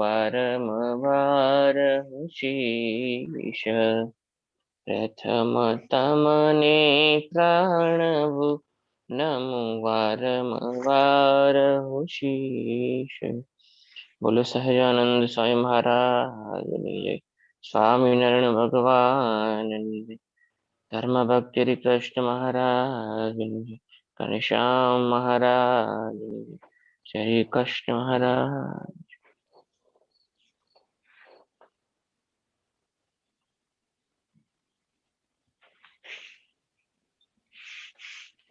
વારંવાર શીશ પ્રથમ તમને પ્રાણવું નમો વારંવાર શીશ. બોલો સહજાનંદ સ્વામી મહારાજની જય. સ્વામિનારાયણ ભગવાનની જય. ધર્મ ભક્તિ કૃષ્ણ મહારાજની જય. ઘનશ્યામ મહારાજની જય. શ્રી કૃષ્ણ મહારાજ.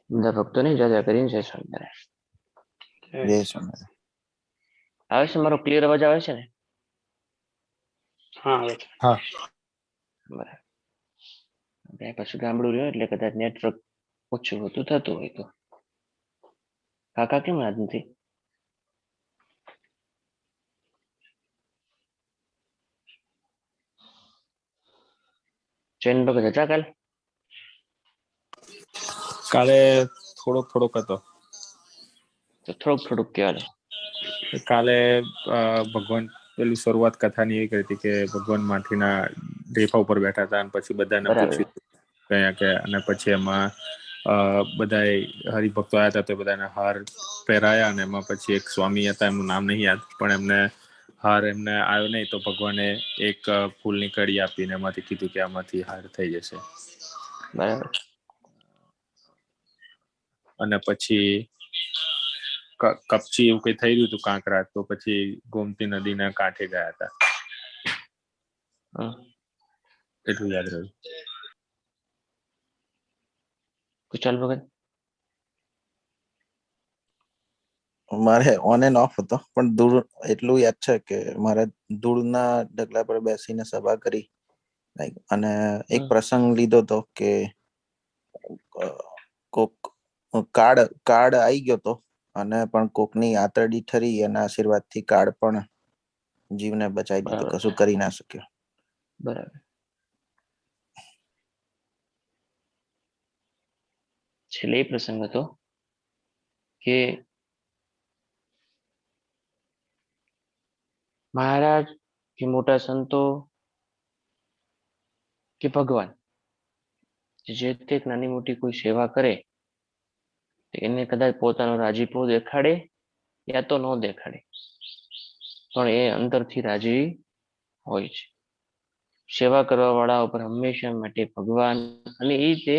બધા ભક્તોને જાજા કરીને જય સ્વામિનારાયણ. જય સ્વામિનારાયણ. આવે છે મારો ક્લિયર અવાજ આવે છે ને? હા આવે છે. હા. બરાબર. પાછું ગામડું રહ્યું એટલે કદાચ નેટવર્ક ઓછું હોતું થતું હોય તો. કાકા કેમ આજ નથી? ચેન ભગત હતા કાલ? કાલે થોડોક હતો. તો થોડુંક કહેવાય. કાલે ભગવાન પેલી શરૂઆત કથાની એ કરી હતી કે ભગવાન માથીના રેફા ઉપર બેઠા હતા અને પછી બધાને બરાબર. પૂછ્યું કયા કે અને પછી એમાં બધાએ હરિભક્તો આવ્યા હતા તો બધાને હાર પહેરાયા અને એમાં પછી એક સ્વામી હતા, એમનું નામ નહીં યાદ, પણ એમને હાર એમને આવ્યો નહીં તો ભગવાને એક ફૂલની કડી આપીને એમાંથી કીધું કે આમાંથી હાર થઈ જશે. બરાબર. અને પછી કપચી એવું કઈ થઈ રહ્યું હતું કાંકરા, તો પછી ગોમતી નદીના કાંઠે ગયા હતા. એટલું યાદ રહ્યું. કુશાલ ભગત મારે ઓન એન્ડ ઓફ હતો, પણ ધૂળ એટલું યાદ છે કે મારે ધૂળના ઢગલા પર બેસીને સભા કરી અને એક પ્રસંગ લીધો હતો કે કોક કાર્ડ આવી ગયો હતો અને પણ કોકની આંતરડી ઠરી એના આશીર્વાદથી કાર્ડ પણ જીવને બચાવી દીધો, કશું કરી ના શક્યો. બરાબર. છેલ્લે પ્રસંગ હતો કે મહારાજ કે મોટા સંતો કે ભગવાન જે તે નાની મોટી કોઈ સેવા કરે એને કદાચ પોતાનો રાજીપો દેખાડે યા તો ન દેખાડે, પણ એ અંદરથી રાજી હોય છે. સેવા કરવા વાળા ઉપર હંમેશા માટે ભગવાન અને એ તે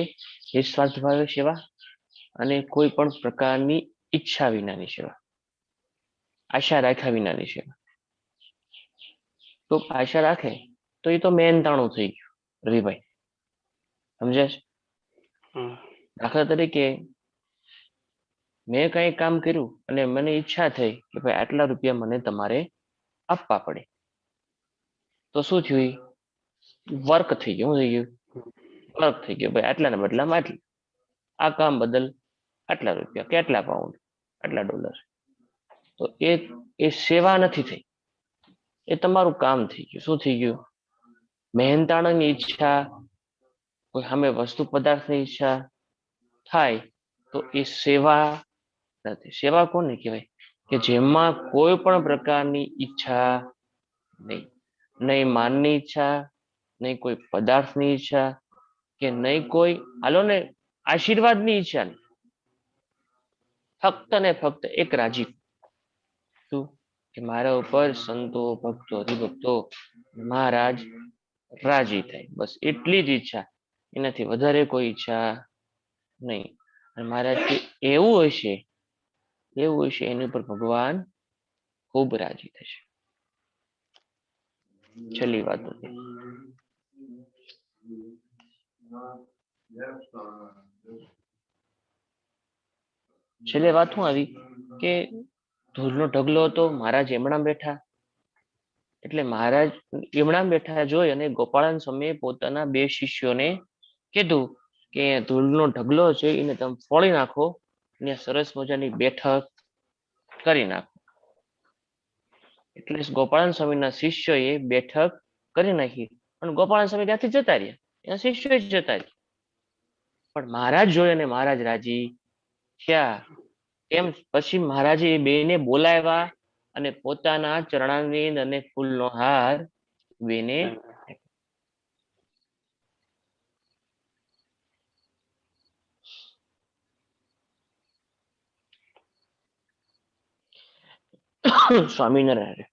નિસ્વાર્થ ભાવે સેવા અને કોઈ પણ પ્રકારની ઈચ્છા વિનાની સેવા, આશા રાખ્યા વિનાની સેવા. તો આશા રાખે તો એ તો મહેનતાણું થઈ ગયું રવિભાઈ, સમજ્યા છે? દાખલા તરીકે મેં કઈ કામ કર્યું અને મને ઈચ્છા થઈ કે ભાઈ આટલા રૂપિયા મને તમારે આપવા પડે, તો શું થયું? વર્ક થઈ ગયું. શું થઈ ગયું? વર્ક થઈ ગયો. ભાઈ આટલાના બદલામાં આટલા, આ કામ બદલ આટલા રૂપિયા કે આટલા પાઉન્ડ, આટલા ડોલર. તો એ સેવા નથી થઈ, એ તમારું કામ થઈ ગયું. શું થઈ ગયું? મહેનતાણાની ઈચ્છા, કોઈ સામે વસ્તુ પદાર્થની ઈચ્છા થાય તો એ સેવા નથી. સેવા કોને કહેવાય? કે જેમાં કોઈ પણ પ્રકારની ઈચ્છા નહીં, નહીં માનની ઈચ્છા, નહીં કોઈ પદાર્થની ઈચ્છા, કે નહીં કોઈ હાલો ને આશીર્વાદની ઈચ્છા નહીં. ફક્ત ને ફક્ત એક રાજી, શું કે મારા ઉપર સંતો ભક્તો હરિભક્તો મહારાજ રાજી થાય, બસ એટલી જ ઈચ્છા, એનાથી વધારે કોઈ ઈચ્છા નહીં. અને મહારાજથી એવું હશે એની ઉપર ભગવાન ખૂબ રાજી થશે. છેલ્લી વાત હતી. છેલ્લે વાત શું આવી કે ધૂળનો ઢગલો હતો, મહારાજ એમણા બેઠા, એટલે મહારાજ એમણા બેઠા જોઈ અને ગોપાળાન સ્વામીએ પોતાના 2 શિષ્યોને કીધું કે ધૂળનો ઢગલો છે એને તમે ફોડી નાખો, ને સરસ મજાની બેઠક કરી નાખો. એટલે ગોપાળાન સ્વામીના શિષ્યોએ બેઠક કરી નાખી અને ગોપાળાન સ્વામી ત્યાંથી જતા રહ્યા, એના શિષ્યો જતા રહ્યા. પણ મહારાજ જોઈ અને મહારાજ રાજી થયા. એમ પછી મહારાજે એ બેને બોલાવ્યા અને પોતાના ચરણારવિંદ અને ફૂલનો હાર બેને સ્વામિનારાયણ.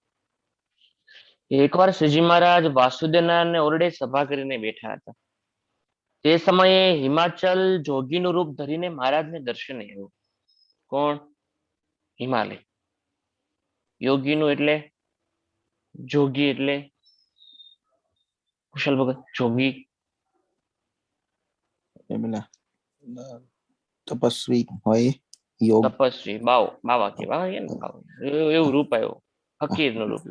એકવાર શ્રીજી મહારાજ વાસુદેવના ઓરડે સભા કરીને બેઠા હતા. તે સમયે હિમાચલ જોગીનું રૂપ ધરીને મહારાજને દર્શન આવ્યું. કોણ? હિમાલય. યોગીનું એટલે જોગી એટલે કુશલ ભગત. જોગી એ પેલા તપસ્વી હોય, યોગ. તપસ્વી બાવા કે બાવા કે ને બાવા. એવું રૂપ આવ્યું. ફકીર નું રૂપ.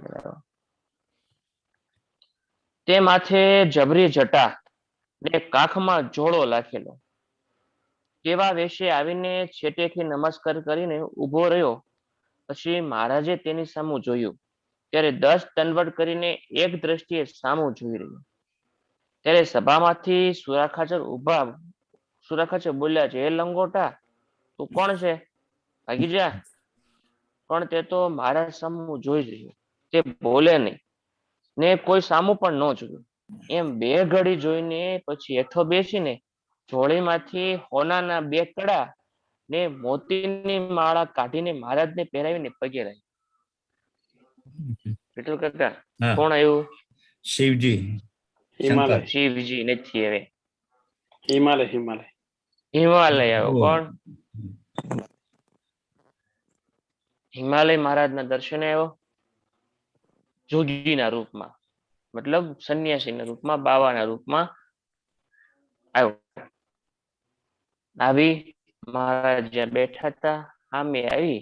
તે માથે જબરી જટા ને કાખમાં જોડો લાખેલો. કેવા વેશે આવીને છેટેથી નમસ્કાર કરીને ઉભો રહ્યો. પછી મહારાજે તેની સામું જોયું. ત્યારે 10 તનવટ કરીને એક દ્રષ્ટિએ સામું જોઈ રહ્યું. ત્યારે સભામાંથી સુરાખાચર બોલ્યા છે, હે લંગોટા, તું કોણ છે? ભાગી જા. પણ તે તો મારા સામું જોઈ જ રહ્યો. તે બોલે નહીં ને કોઈ સામું પણ ન જોયું. એમ 2 ઘડી જોઈને પછી હેઠો બેસીને જોડીમાંથી હોનાના 2 કડા ને મોતીની માળા કાઢીને મહારાજને પહેરાવીને પગે લાગી. વિઠ્ઠલ કાકા, હા. કોણ આવ્યું? શિવજી. હિમાલય શંકર. શિવજી નથી હવે. હિમાલય હિમાલય આવ્યો. ઓહ. કોણ? હિમાલય મહારાજના દર્શને આવ્યો. જોગીના રૂપમાં, મતલબ સંન્યાસીના રૂપમાં, બાવાના રૂપમાં આવ્યો. આવી મહારાજ જ્યાં બેઠા હતા સામે આવી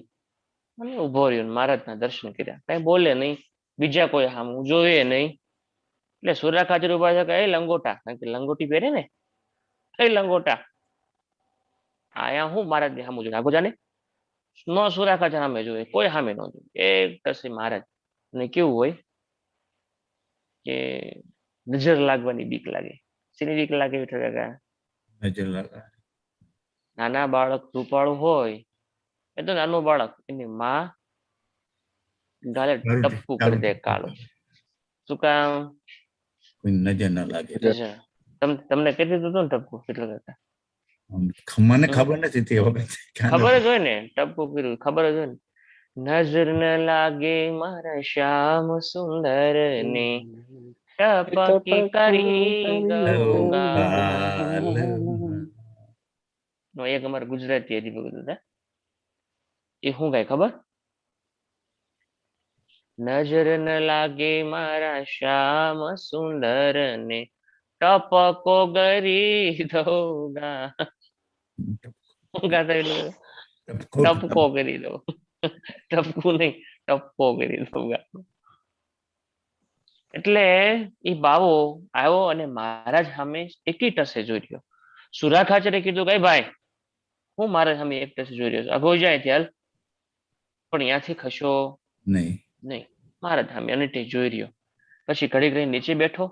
અને ઉભો રહ્યો. મહારાજના દર્શન કર્યા. કઈ બોલે નહીં, બીજા કોઈ સામું જોયે નહીં. એટલે સુરા ખાચર ઉભા છે કે, એ લંગોટા, કારણ કે લંગોટી પહેરે ને, એ લંગોટા, આયા હું મહારાજ ને સામું જોઈને આગો જાને. ન સુરા ખાચર સામે જોયે, કોઈ સામે ન જોયે. એક ટસે મહારાજ. અને કેવું હોય કે નજર લાગવાની બીક લાગે. શેની બીક લાગે? વિઠ્ઠલ કાકા, નજર લાગા. નાના બાળક રૂપાળું હોય, એ તો નાનું બાળક, એની માં ગાલે ટપકું કરી દે કાળું. શું કામ? કોઈ નજર ના લાગે. તમને કેટલી દીધું ને ટપકું? વિઠ્ઠલ કાકા, મને ખબર નથી તે વખત. ખબર જ હોય ને, ટપકું કર્યું ખબર જ હોય ને. નજર ન લાગે મારા શ્યામ સુંદર ને ટપકી કરી ગૌગાલ. એક અમારે ગુજરાતી હજી બધું હતા. એ શું ગાય ખબર? નજર ન લાગે મારા શ્યામ સુંદર ને ટપકો ગરી દઉંગા. શું ગાતા એટલે ટપકો કરી દઉં. ટપકું નહીં, ટપકો કરી દઉંગા. એટલે એ બાવો આવ્યો અને મહારાજ સામે એકી ટસે જોઈ રહ્યો. સુરા ખાચરે કીધું, કઈ ભાઈ, હું મારા સામે એક ટસે જોઈ રહ્યો છું, અગો જાય ત્યાર. પણ ત્યાંથી ખસો નહીં. નહીં. મહારાજ સામે અનીટે જોઈ રહ્યો. પછી ઘડીક રહીને નીચે બેઠો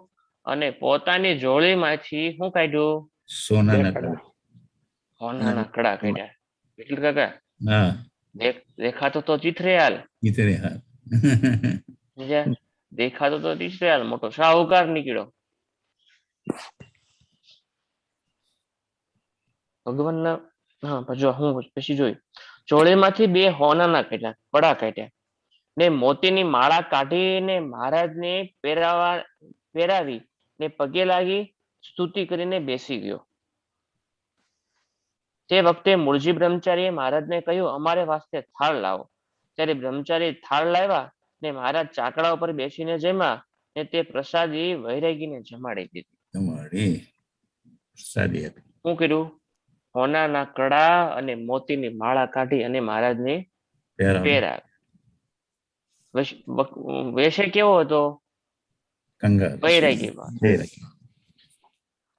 અને પોતાની જોડીમાંથી શું કાઢ્યું? સોનાના કડા. હોનાના કડા કાઢ્યા. વિઠ્ઠલ કાકા, હા. દેખાતો તો ચિત્રેહાલ. ઇતરે હા. સમજ્યા? દેખાતો તો ચિત્રેહાલ, મોટો શાહુકાર નીકળ્યો. ભગવાનના જો હું પછી જોયું. જોડીમાંથી 2 હોનાના કાઢ્યા, કડા કાઢ્યા ને મોતીની માળા કાઢીને મહારાજને પહેરાવી ને પગે લાગી સ્તુતિ કરીને બેસી ગયો. તે વખતે મૂળજી બ્રહ્મચારીએ મહારાજને કહ્યું, અમારે વાસ્તે થાળ લાવો. ત્યારે બ્રહ્મચારી થાળ લાવ્યા ને મહારાજ ચાકડા ઉપર બેસીને જમ્યા ને તે પ્રસાદી વૈરાગીને જમાડી દીધી. તમારી સાદી હતી. શું કર્યું? હોનાના કડા અને મોતીની માળા કાઢી અને મહારાજને પહેરાવી. વેશે કેવો હતો? કંગાર. વૈરાગીમાં.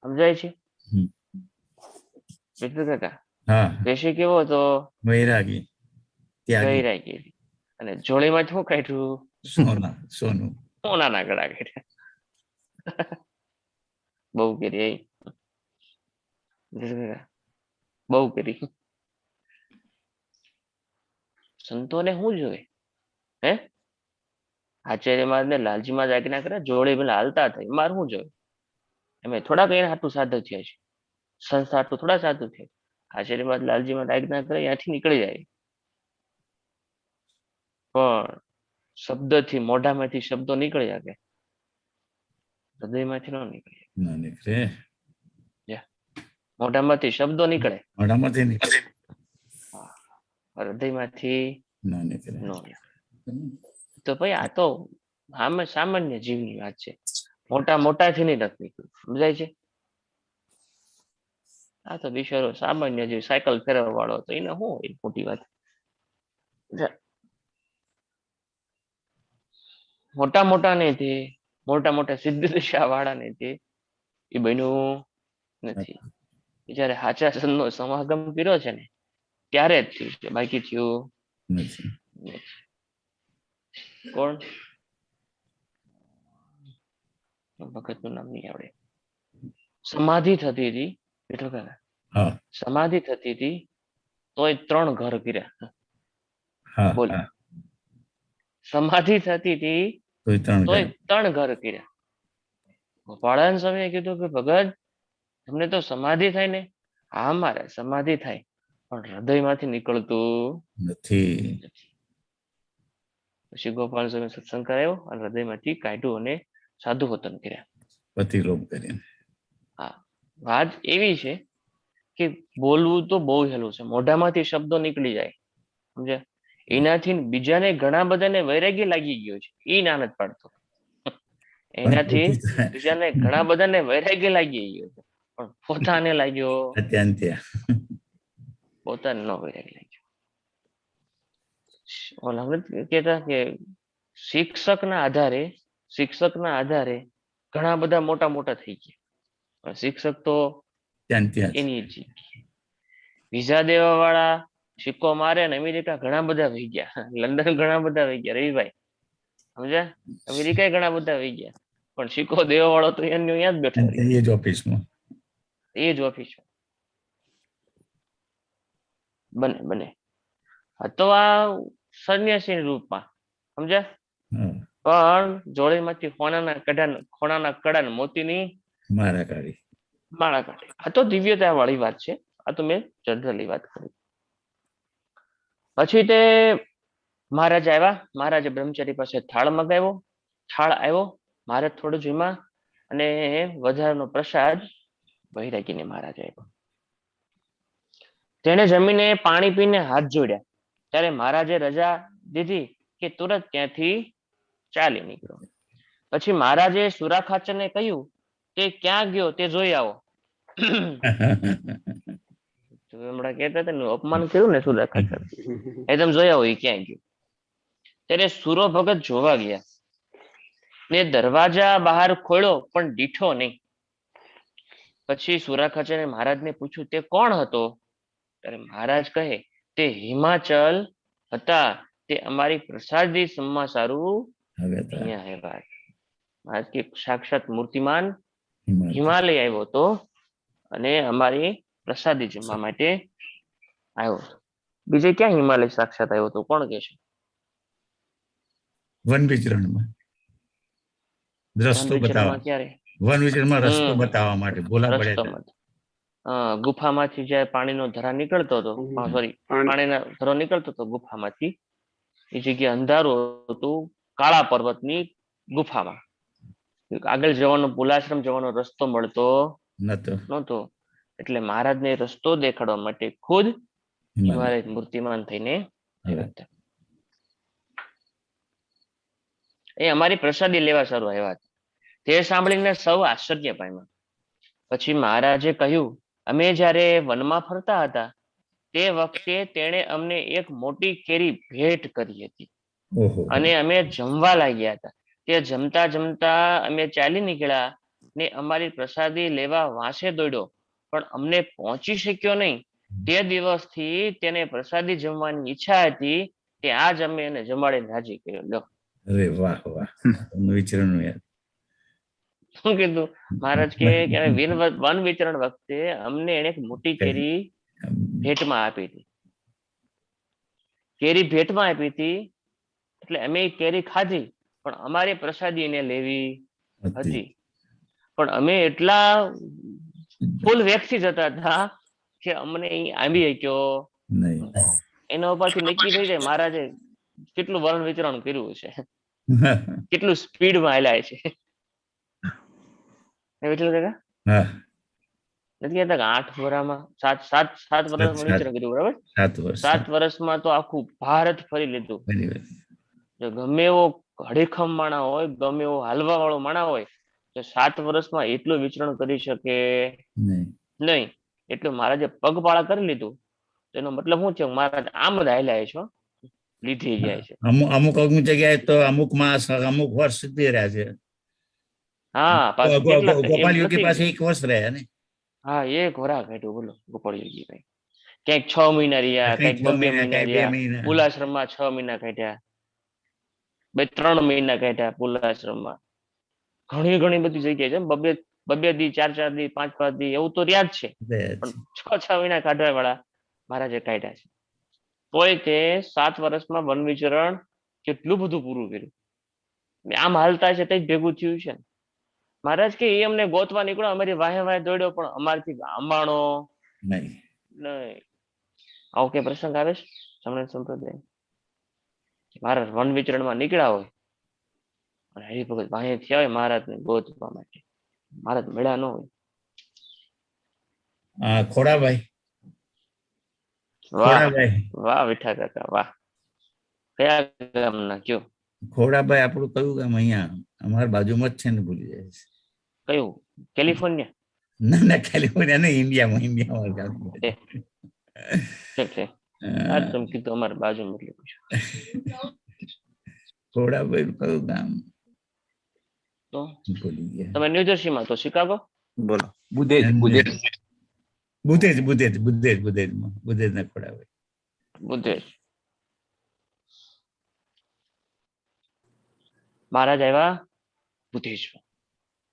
સમજાય છે? હમ. વિઠ્ઠલ કાકા, હા. વેશે કેવો હતો? વૈરાગી. ત્યાગી. વૈરાગી. અને જોડીમાં શું કાઢ્યું? સોનું. સોનાના કડા કાઢ્યા. બહુ કરી બહુ કરી. સંતોને શું જોઈએ? હે આચાર્ય મહારાજ ને લાલજી મહારાજ આજ્ઞા કરે જોડે પેલા હાલતા થાય મારે શું જોયું એમ થોડાક એને હાટું સાધુ થયા છે સંસ્થા હાટું થોડા સાધુ થયા આચાર્ય મહારાજ લાલજી મહારાજ આજ્ઞા કરે ત્યાંથી નીકળી જાય પણ શબ્દથી મોઢામાંથી શબ્દો નીકળી શકે હૃદયમાંથી ન નીકળે ના નીકળે. મોઢામાંથી શબ્દો નીકળે મોઢામાંથી નીકળે. હૃદયમાંથી ના નીકળે. ન નીકળે તો ભાઈ આ તો સામાન્ય જીવની વાત છે મોટા મોટાથી નહીં નથી નીકળ્યું સમજાય છે આ તો બિચારો સામાન્ય જીવ સાયકલ ફેરવવા વાળો તો એને શું હોય મોટી વાત મોટા મોટા ને તે મોટા મોટા સિદ્ધ દિશા વાળા ને તે એ બન્યું નથી જયારે હાચા સંતનો સમાગમ કર્યો છે ને ત્યારે જ થયું છે બાકી થયું નથી. કોણ ભગત નું નામ નહીં આવડે સમાધિ થતી હતી બેઠો કાકા હા સમાધિ થતી હતી તોય 3 ઘર કર્યા હા બોલો. હા. સમાધિ થતી હતી તોય 3 તોય ઘર. 3 ઘર કર્યા ગોપાળાન સ્વામીએ કીધું કે ભગત તમને તો સમાધિ થાય ને હા મારે સમાધિ થાય પણ હૃદયમાંથી નીકળતું નથી. નથી પછી ગોપાલ સ્વામી સત્સંગ કરાયો અને હૃદયમાંથી કાઢ્યું અને સાધુ વતન કર્યા પ્રતિલોપ કરીને. વાત એવી છે કે બોલવું તો બહુ સહેલું છે મોઢામાંથી શબ્દો નીકળી જાય સમજ્યા એનાથી બીજાને ઘણા બધાને વૈરાગ્ય લાગી ગયો છે એ ના નથી પાડતો એનાથી બીજાને ઘણા બધાને વૈરાગ્ય લાગી ગયો છે પણ પોતાને લાગ્યો અત્યારે ત્યાં. પોતાને ન વૈરાગ્ય લાગ્યો ઓલા નથી કહેતા કે શિક્ષકના આધારે ઘણા બધા મોટા મોટા થઈ ગયા પણ શિક્ષક તો ત્યાં એની વિઝા દેવા વાળા સિક્કો મારે ને અમેરિકા ઘણા બધા વહી ગયા લંડન ઘણા બધા વહી ગયા રવિભાઈ સમજ્યા અમેરિકા ઘણા બધા વહી ગયા પણ સિક્કો દેવા વાળો તો એનો ત્યાં જ બેઠો રહ્યો. એ જ ઓફિસમાં. એ જ ઓફિસ બને તો આ સંન્યાસી રૂપમાં સમજ્યા હા. પણ જોડેમાંથી ખોણાના કડા મોતીની મારા કાઢી. માળા કાઢે આ તો દિવ્યતા વાળી વાત છે આ તો મેં જનરલી વાત કરી પછી તે મહારાજ આવ્યા મહારાજે બ્રહ્મચારી પાસે થાળ મગાવ્યો થાળ આવ્યો મહારાજ થોડું જમ્યા અને વધારાનો પ્રસાદ વૈરાગીને મહારાજ આપ્યો તેને જમીને પાણી પીને હાથ જોડ્યા ત્યારે મહારાજે રજા દીધી કે તુરંત ત્યાંથી ચાલી નીકળ્યો પછી મહારાજે સુરાખાચરને કહ્યું તે ક્યાં ગયો તે જોઈ આવો હમણાં કહેતા હતા ને અપમાન કર્યું ને સુરાખાચર એ તમે જોઈ આવો એ ક્યાં ગયો ત્યારે સુરો ભગત જોવા ગયા ને દરવાજા બહાર ખોલ્યો પણ દીઠો નહીં પછી સુરાખાચરે મહારાજને પૂછ્યું તે કોણ હતો ત્યારે મહારાજ કહે તે હિમાચલ હતા તે અમારી પ્રસાદી સમાસારું હવે તો અહીંયા આવ્યા મહારાજ કે સાક્ષાત મૂર્તિમાન હિમાલય. હિમાલય આવ્યો હતો અને અમારી પ્રસાદી જમવા માટે આવ્યો હતો બીજે ક્યાં હિમાલય સાક્ષાત આવ્યો હતો કોણ કે છે વન વિચરણમાં રસ્તો બતાવવા. ક્યારે વન વિચરણમાં રસ્તો હમ. બતાવવા માટે ભોલા પડ્યા હતા. રસ્તોમાં ગુફામાંથી જ્યારે પાણીનો ધરા નીકળતો હતો સોરી પાણીનો ધરો નીકળતો હતો ગુફામાંથી એ જગ્યા અંધારું હતું કાળા પર્વતની ગુફામાં આગળ જવાનો પુલાશ્રમ જવાનો રસ્તો મળતો નતો. નહોતો એટલે મહારાજને રસ્તો દેખાડવા માટે ખુદ હિમાલય. મહારાજ મૂર્તિમાન થઈને આવ્યા હતા એ અમારી પ્રસાદી લેવા સારું આવ્યા હતા તે સાંભળીને સૌ આશ્ચર્ય પામ્યા પછી મહારાજે કહ્યું અમે જ્યારે વનમાં ફરતા હતા તે વખતે તેણે અમને એક મોટી કેરી ભેટ કરી હતી ઓહો. અને અમે જમવા લાગ્યા હતા તે જમતા જમતા અમે ચાલી નીકળ્યા ને અમારી પ્રસાદી લેવા વાંસે દોડ્યો પણ અમને પહોંચી શક્યો નહીં તે દિવસથી તેને પ્રસાદી જમવાની ઈચ્છા હતી તે આજ અમે એને જમાડીને રાજી કર્યો લો અરે વાહ વાહ. વન વિચરણ યાર. શું કીધું મહારાજ કે વન વિચરણ વખતે અમને એને એક મોટી કેરી ભેટમાં આપી હતી કેરી ભેટમાં આપી હતી એટલે અમે એ કેરી ખાધી પણ અમારી પ્રસાદી એને લેવી હતી. હતી. પણ અમે એટલા ફૂલ વેક્સી જતા હતા કે અમને અહીં આંબી શક્યો નહીં. એના ઉપરથી નક્કી થઈ જાય મહારાજે કેટલું વર્ણ વિતરણ કર્યું છે, કેટલું સ્પીડમાં હાલ્યા છે. એટલું કાકા હા, નથી કહેતા કે 8 વર્ષમાં 7 વર્ષ સાત- વિચરણ કર્યું, બરાબર? 7 વર્ષ. 7 વર્ષમાં તો આખું ભારત ફરી લીધું. બરાબર. જો ગમે એવો હડીખમ માણા હોય, ગમે એવો હાલવા વાળો માણા હોય, તો 7 વર્ષમાં એટલું વિચરણ કરી શકે નહીં. નહીં. એટલું મહારાજે પગપાળા કરી લીધું. તો એનો મતલબ શું છે? મહારાજ આમ જ હાલ્યા છે, હો. લીધી જાય છે. અમુક જગ્યાએ તો અમુક માસ અમુક વર્ષ સુધી રહ્યા છે. હા, પાછું કેટલા એમ ગોપાલ યોગી નથી. પાસે 1 વર્ષ રહ્યા ને. હા, એક વરા કાઢ્યું, બોલો ગોપાલ યોગીભાઈ. ક્યાંક 6 મહિના રહ્યા, કંઈક ક્યાંક 2 6 મહિના, મહિના કંઈક 2 રહ્યા. મહિના. પુલાશ્રમમાં 6 મહિના કાઢ્યા, 3 મહિના કાઢ્યા પુલાશ્રમમાં. ઘણી બધી જગ્યાએ છે, બબે દી, 4 દી, 5 દી એવું તો રહ્યા જ છે. પણ 6 મહિના કાઢવા વાળા મહારાજે કાઢ્યા છે. તોય તે 7 વર્ષમાં વન વિચરણ કેટલું બધું પૂરું કર્યું. આમ હાલતા છે તે જ ભેગું થયું છે. મહારાજ કે એ અમને ગોતવા નીકળ્યો, અમારી વાહે દોડ્યો, પણ અમારથી ગામડાનો નહીં. નહીં. આવો કે પ્રસંગ આવે છે સમણ સંપ્રદાય? મહારાજ વન વિચરણમાં નીકળ્યા હોય અને હરિભગત વાહે થયા હોય મહારાજને ગોતવા માટે, મહારાજ મળ્યા ન હોય. ખોડાભાઈ. વાહ ખોડાભાઈ વાહ વિઠા કાકા વાહ. કયા ગામના કયો? ખોડાભાઈ આપણું કયું ગામ? અહીંયા અમારા બાજુમાં જ છે ને, ભૂલી જાય છે. કયું? કેલિફોર્નિયા? ના, કેલિફોર્નિયા નહીં, ઇન્ડિયામાં ગામ. છે. આ તમે કીધું અમારા બાજુમાં એટલે પૂછ્યું. ખોડાભાઈ કયું ગામ? તો ભૂલી ગયા. તમે ન્યૂ જર્સીમાં, તો શિકાગો? બોલો. બુધેજ બુધેજ ના ખોડાભાઈ. બુદ્ધેશ. મહારાજ આવ્યા બુદ્ધેશ્વર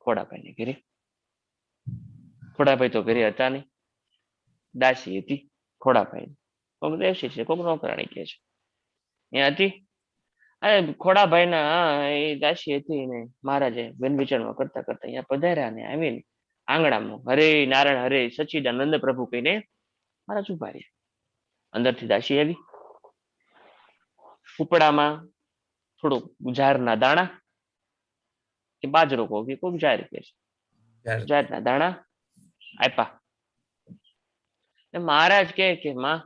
ખોડાભાઈ ને ઘરે. ખોડાભાઈ તો ઘરે હતા નહીં, દાસી હતી ખોડાભાઈ. કોક દેશી છે, કોક નોકરાણી કે છે, ત્યાં હતી. અરે ખોડાભાઈ ના એ દાસી હતી ને મહારાજે વન વિચરણમાં કરતા અહીંયા પધાર્યા ને આવીને આંગણામાં હરે નારાયણ હરે સચ્ચિદાનંદ પ્રભુ કહીને મહારાજ ઉભા રહ્યા. અંદરથી દાસી આવી, ઉપડામાં થોડુંક જારના દાણા કે બાજરો કહો કે કોઈ જાર કે છે, જારના દાણા આપ્યા. મહારાજ કે માં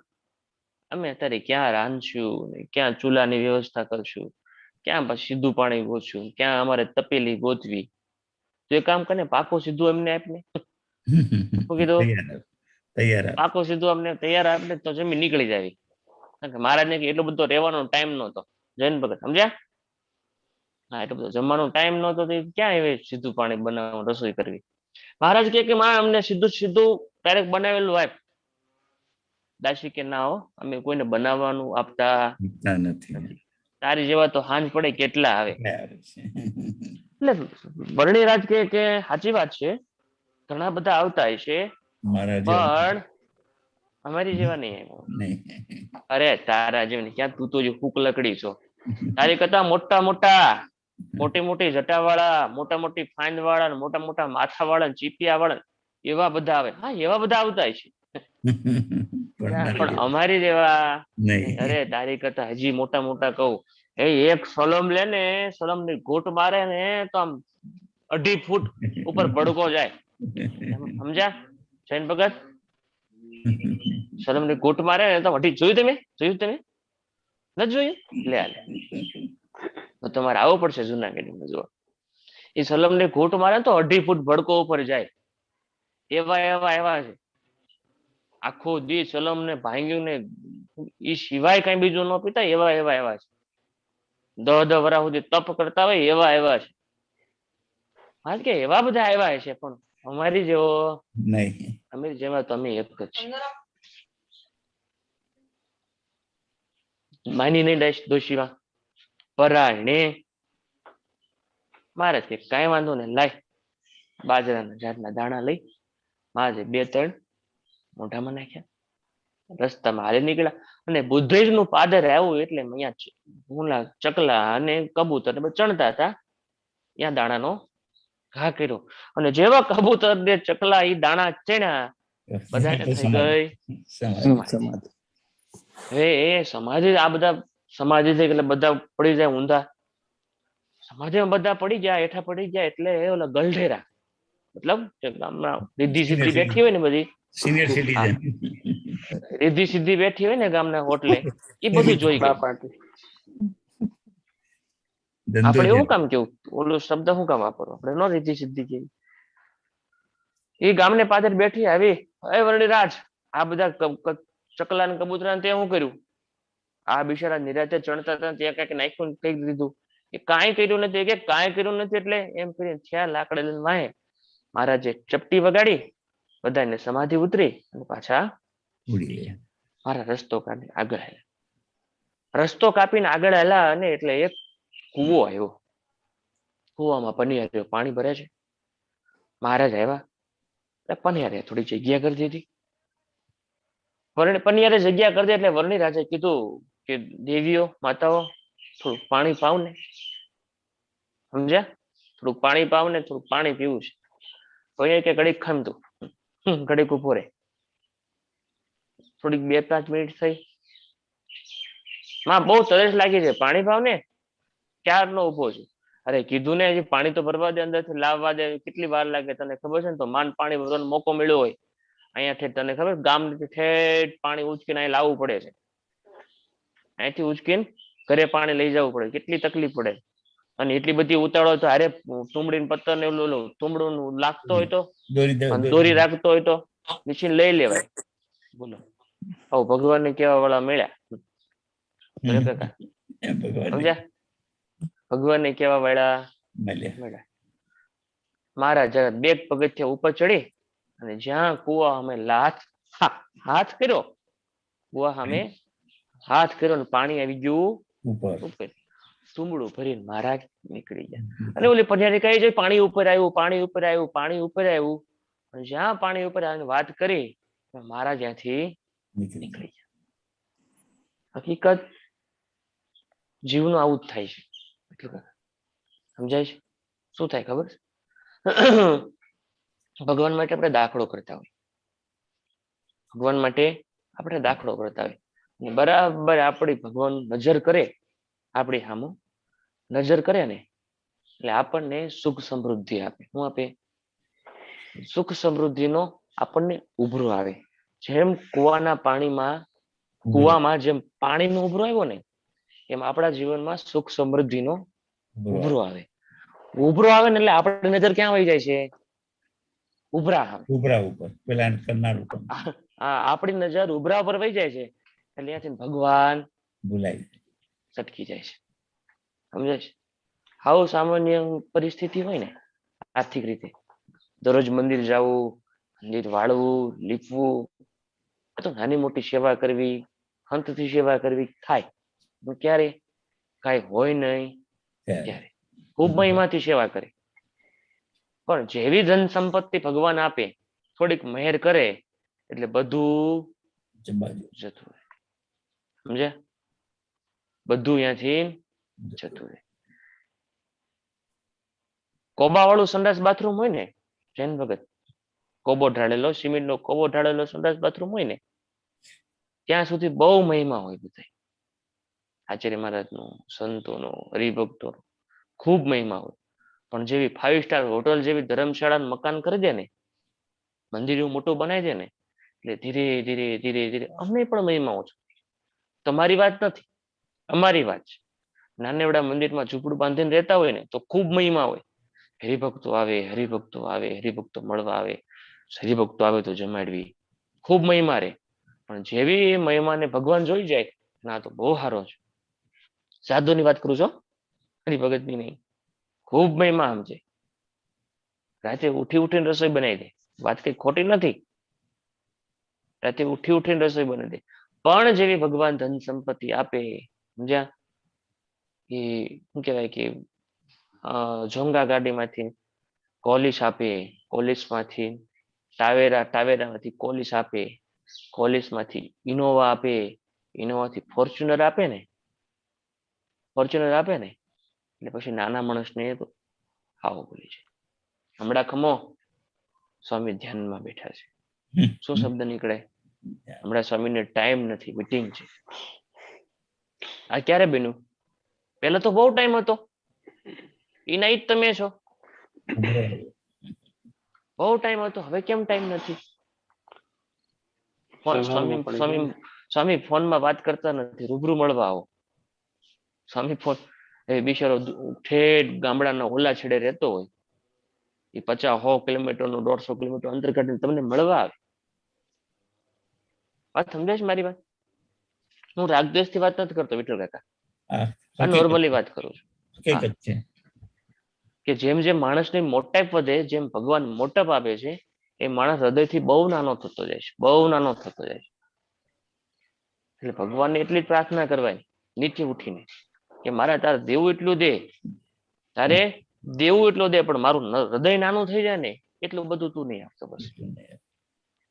અમે અત્યારે ક્યાં રાંધશું ને ક્યાં ચૂલાની વ્યવસ્થા કરશું, ક્યાં પછી સીધું પાણી ગોતશું, ક્યાં અમારે તપેલી ગોતવી? તો એ કામ કરીને પાકો સીધું અમને આપને. શું કીધું? તૈયાર. પાકો સીધું અમને તૈયાર આપને તો જમીન નીકળી જાય. કારણ કે મહારાજને એટલો બધો રહેવાનો ટાઈમ નહોતો. જૈન ભગત સમજ્યા? હા, એટલો બધો જમવાનો ટાઈમ નહોતો તો ક્યાં હવે સીધું પાણી બનાવવાનું, રસોઈ કરવી? મહારાજ કે માં અમને સીધું ડાયરેક્ટ બનાવેલું આપ. દાસી કે ના હો, અમે કોઈને બનાવવાનું આપતા નથી. તારી જેવા તો હાંજ પડે કેટલા આવે. એટલે વર્ણિરાજ કે સાચી વાત છે, ઘણા બધા આવતા હશે, પણ અમારી જેવા નહીં આવ્યો. અરે તારા જેવી ક્યાં, તું તો ફૂક લકડી છો. તારી કરતા મોટી જટાવાળા, મોટી ફાંદ વાળા, મોટા માથા વાળા, ચીપિયા વાળા એવા બધા આવે. હા, એવા બધા આવતા છે, પણ અમારી જેવા નહીં. અરે તારી કરતા હજી મોટા કહું, એક સલમ લે ને, સલમ ની ગોટ મારે ને તો આમ 2.5 ફૂટ ઉપર ભડકો જાય. સમજ્યા જૈન ભગત? સલમ ની ગોટ મારે ને તો જોયું તમે નથી જોયું? લે તો તમારે આવવું પડશે જુનાગઢમાં જોવા. એ સલમ ને ગોટ મારે તો 2.5 ફૂટ ભડકો ઉપર જાય. એવા છે. આખો દી સલમ ને ભાંગ્યું ને એ સિવાય કઈ બીજું ન પીતા એવા છે. 10 વર્ષ સુધી તપ કરતા હોય એવા છે. હા, કે એવા બધા આવ્યા છે, પણ અમારી જેવો નહીં. અમે જેવા તમે એક જ છે. માની નહીં દોશીમાં પરાણે મારે કઈ વાંધો ને, લાય બાજરાના જાતના દાણા લઈ મારે 2-3 મોઢામાં નાખ્યા. રસ્તામાં હાલી નીકળ્યા અને બુદ્ધિસ્ટ નું પાદર આવ્યું એટલે અહીંયા ચકલા અને કબૂતર ચણતા હતા, ત્યાં દાણાનો ઘા કર્યો અને જેવા કબૂતર ને ચકલા એ દાણા ચણ્યા બધાને થઈ ગઈ સમાધિ. હવે એ સમાધિ, આ બધા સમાધિ થઈ એટલે બધા પડી જાય ઊંધા, સમાધિમાં બધા પડી ગયા, હેઠા પડી ગયા એટલે ઓલા ગલઢેરા મતલબ ગામમાં રિદ્ધિ સિદ્ધિ બેઠી હોય ને બધી, સિનિયર સિટીઝન રિદ્ધિ સિદ્ધિ બેઠી હોય ને ગામના હોટલે, એ બધું જોઈ ગયા. આપણે એવું કામ કેવું, ઓલો શબ્દ શું કામ વાપરો, આપણે નો રિદ્ધિ સિદ્ધિ કેવી. એ ગામને પાછળ બેઠી આવી, એ વરણીરાજ, આ બધા ચકલા ને કબૂતરા તે શું કર્યું? આ બિચારા નિરાતે ચણતા હતા ત્યાં કઈક નાખ્યું કઈ દીધું, એ કાંઈ કર્યું નથી, કે કાંઈ કર્યું નથી. એટલે એમ કરીને થયા લાકડે લઈને વાહે મહારાજે ચપટી વગાડી, બધાને સમાધિ ઉતરી અને પાછા મારા રસ્તો કાપી આગળ હેલા. રસ્તો કાપીને આગળ હેલા અને એટલે એક કૂવો આવ્યો, કૂવામાં પનિયારીઓ પાણી ભરે છે. મહારાજ આવ્યા, પનિયારે થોડી જગ્યા કરી દીધી. પનિયારે જગ્યા કરી દે એટલે વર્ણિરાજે કીધું કે દેવીઓ માતાઓ થોડુંક પાણી પાવ ને, સમજ્યા? થોડુંક પાણી પાવ ને, થોડુંક પાણી પીવું છે. તો એ કે ઘડીક ખમતું, ઘડીક ઉભો રે. થોડીક 2-5 મિનિટ થઈ, માં બહુ તરસ લાગી છે, પાણી પાવ ને. ક્યારનો ઉભો છું. અરે કીધું ને, હજી પાણી તો ભરવા દે, અંદરથી લાવવા દે, કેટલી વાર લાગે તને ખબર છે ને? તો માંડ પાણી ભરવાનો મોકો મળ્યો હોય અહીંયાથી, તને ખબર ગામ ઠેઠ પાણી ઉચકીને અહીં લાવવું પડે છે, અહીંથી ઉચકીને ઘરે પાણી લઈ જવું પડે, કેટલી તકલીફ પડે. અને એટલી બધી ઉતાળો તો અરે તુંબડીને પત્તર ને ઓલું તુંબડું લાગતો હોય તો, દોરી રાખતો હોય તો મશીન લઈ લેવાય. બોલો, આવું ભગવાન ને કેવા વાળા મળ્યા, સમજ્યા? ભગવાન ને કેવા વાળા મળ્યા. મારા જરા 2 પગથિયા ઉપર ચડી અને જ્યાં કુવા અમે હાથ કર્યો, કુવા સામે હાથ કર્યો ને પાણી આવી ગયું ઉપર, તુંબડું ભરીને મહારાજ નીકળી ગયા. અને ઓલી પનિયારી કહે છે પાણી ઉપર આવ્યું, પાણી ઉપર આવ્યું, પાણી ઉપર આવ્યું. અને જ્યાં પાણી ઉપર આવીને વાત કરી, મહારાજ ત્યાંથી નીકળી ગયા. હકીકત જીવનું આવું જ થાય છે, સમજાય છે? શું થાય ખબર છે? ભગવાન માટે આપણે દાખલો કરતા હોય, ભગવાન માટે આપણે દાખલો કરતા હોય, બરાબર આપણી ભગવાન નજર કરે, આપણી સામું નજર કરે ને એટલે આપણને સુખ સમૃદ્ધિ આપે. શું આપે? સુખ સમૃદ્ધિનો આપણને ઉભરો આવે. જેમ કુવાના કુવામાં જેમ પાણીનો ઉભરો આવ્યો ને, એમ આપણા જીવનમાં સુખ સમૃદ્ધિનો ઉભરો આવે. ઉભરો આવે ને એટલે આપણી નજર ક્યાં વહી જાય છે? ઉભરા ઉપર. આપણી નજર ઉભરા ઉપર વહી જાય છે એટલે ત્યાંથી ભગવાન ભૂલાય, સટકી જાય છે. સમજાય છે? આવું સામાન્ય પરિસ્થિતિ હોય ને, આર્થિક રીતે દરરોજ મંદિર જવું, મંદિર વાળવું, લીપવું, તો નાની મોટી સેવા કરવી, હંતથી સેવા કરવી થાય. ક્યારે કઈ હોય નહીં ત્યારે ખૂબ મહિમાથી સેવા કરે. પણ જેવી ધન સંપત્તિ ભગવાન આપે, થોડીક મહેર કરે એટલે બધું જતું રહે. સમજ્યા? બધું ત્યાંથી જતું રહે. કોબા વાળું સંડાસ બાથરૂમ હોય ને, જૈન ભગત, કોબો ઢાળેલો, સિમેન્ટ નો કોબો ઢાળેલો સંડાસ બાથરૂમ હોય ને, ત્યાં સુધી બહુ મહિમા હોય. બધા આચાર્ય મહારાજ નો, સંતો નો, હરિભક્તો નો ખૂબ મહિમા હોય. પણ જેવી 5 સ્ટાર હોટલ જેવી ધર્મશાળા મકાન કરી દે ને, મંદિર મોટું બનાવી દે ને, એટલે ધીરે ધીરે ધીરે ધીરે અમને પણ મહિમા ઓછો. તમારી વાત નથી, અમારી વાત છે. નાનેવડા મંદિરમાં ઝૂંપડું બાંધીને રહેતા હોય ને તો ખૂબ મહિમા હોય. હરિભક્તો આવે, હરિભક્તો આવે, હરિભક્તો મળવા આવે, હરિભક્તો આવે તો જમાડવી, ખૂબ મહિમા રે. પણ જેવી મહિમાને ભગવાન જોઈ જાય, ના તો બહુ સારો છે. સાધુની વાત કરું છું, હરિભગતની નહીં. ખૂબ મહિમા સમજે, રાતે ઉઠીને રસોઈ બનાવી દે. વાત કઈ ખોટી નથી, રાતે ઉઠીને રસોઈ બનાવી દે. પણ જેવી ભગવાન ધન સંપત્તિ આપે, સમજ્યા? એ શું કહેવાય કે જોંગા ગાડીમાંથી કોલિશ આપે, કોલિશમાંથી ટાવેરામાંથી કોલિશ આપે, કોલિસમાંથી ઇનોવા આપે, ઇનોવાથી ફોર્ચ્યુનર આપે ને એટલે પછી નાના માણસને ખાવું બોલી છે. હમણાં ખમો સ્વામી ધ્યાનમાં બેઠા છે. શું શબ્દ નીકળે? હમણાં સ્વામીને ટાઈમ નથી, મીટિંગ છે. આ ક્યારે બન્યું? પેલા તો બહુ ટાઈમ હતો. એના ઈ જ તમે છો. બહુ ટાઈમ હતો, હવે કેમ ટાઈમ નથી? સ્વામી ફોનમાં વાત કરતા નથી, રૂબરૂ મળવા આવો. સ્વામી ફોન એ બિચારો ઠેઠ ગામડાના ઓલા છેડે રહેતો હોય, એ 50-100 કિલોમીટરનું 150 કિલોમીટર અંતર કાઢીને તમને મળવા આવે. વાત સમજાય છે મારી વાત? હું રાગદ્વેષ થી વાત નથી કરતો વિઠ્ઠલ કાકા, આ નોર્મલી વાત કરું છું. હકીકત છે. કે જેમ જેમ માણસની મોટાપ વધે, જેમ ભગવાન મોટપ આપે છે, એ માણસ હૃદયથી બહુ નાનો થતો જાય છે, બહુ નાનો થતો જાય છે. એટલે ભગવાનને એટલી જ પ્રાર્થના કરવાની નીચે ઉઠીને કે મારા તારે દેવું એટલું દે, તારે દેવું એટલું દે, પણ મારું હૃદય નાનું થઈ જાય ને એટલું બધું તું નહીં આપતો. બસ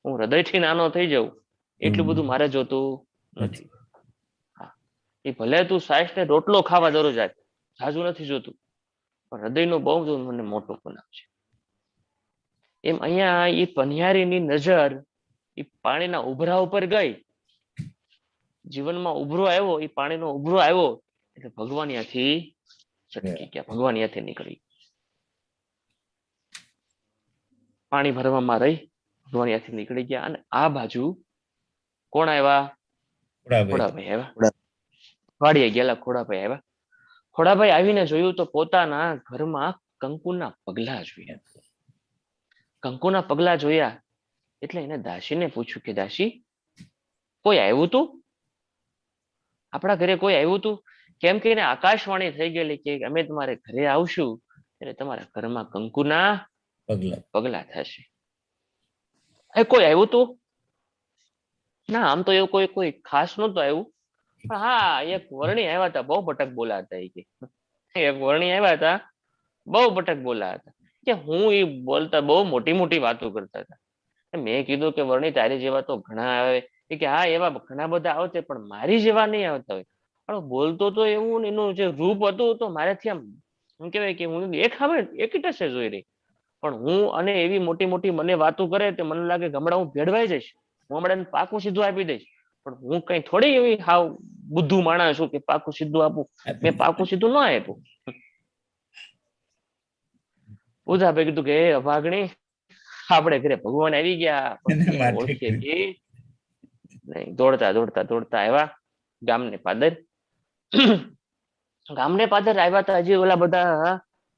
હું હૃદયથી નાનો થઈ જાઉં એટલું બધું મારે જોતું નથી. હા, એ ભલે તું સાઈસ ને રોટલો ખાવા દરરોજ જાય, જાજુ નથી જોતું, પણ હૃદયનું બહુ મને મોટું બનાવશે. એમ અહીંયા એ પનિહારીની નજર એ પાણીના ઉભરા ઉપર ગઈ, જીવનમાં ઉભરો આવ્યો, એ પાણીનો ઉભરો આવ્યો એટલે ભગવાન ત્યાંથી છટકી ગયા, ભગવાન ત્યાંથી નીકળી. પાણી ભરવામાં રહી ભગવાન ત્યાંથી નીકળી ગયા. અને આ બાજુ કોણ આવ્યા? ખોડાભાઈ આવ્યા. વાડીએ ગયેલા ખોડાભાઈ આવ્યા. ખોડાભાઈ આવીને જોયું તો પોતાના ઘરમાં કંકુના પગલા જોયા. કંકુના પગલા જોયા એટલે એને દાસીને પૂછ્યું કે દાસી, કોઈ આવ્યું તું? આપણા ઘરે કોઈ આવ્યું તું? કેમ કે એને આકાશવાણી થઈ ગયેલી કે અમે તમારે ઘરે આવશું એટલે તમારા ઘરમાં કંકુના પગલા થશે. કોઈ આવ્યું તું? ના, આમ તો એવું કોઈ ખાસ નતું આવ્યું, પણ હા એક વર્ણી આવ્યા હતા, બહુ બટક બોલા હતા. એક વર્ણી આવ્યા હતા, બહુ બટક બોલા હતા, કે હું એ બોલતા બહુ મોટી મોટી વાતો કરતા હતા. મેં કીધું કે વર્ણી તારી જેવા તો ઘણા આવે, કે હા એવા ઘણા બધા આવતે, પણ મારી જેવા નહીં આવતા હોય. પણ બોલતો તો એવું, એનું જે રૂપ હતું તો મારાથી આમ શું કહેવાય કે હું એક ટસે જોઈ રહી, પણ હું અને એવી મોટી મોટી મને વાતો કરે તો મને લાગે હમણાં હું ભેળવાઈ જઈશ, હું હમણાં પાકું સીધું આપી દઈશ. પણ હું કઈ થોડી એવી હાવ બુદ્ધુ માણસ છું કે પાકું સીધું આપું. મેં પાકું સીધું ન આપ્યું. ઉધાભાઈ કીધું કે અભાગણી, આપણે ઘરે ભગવાન આવી ગયા, ઓળખીએ નહીં. દોડતા દોડતા દોડતા આવ્યા ગામને પાદર. ગામને પાદર આવ્યા હતા, હજી ઓલા બધા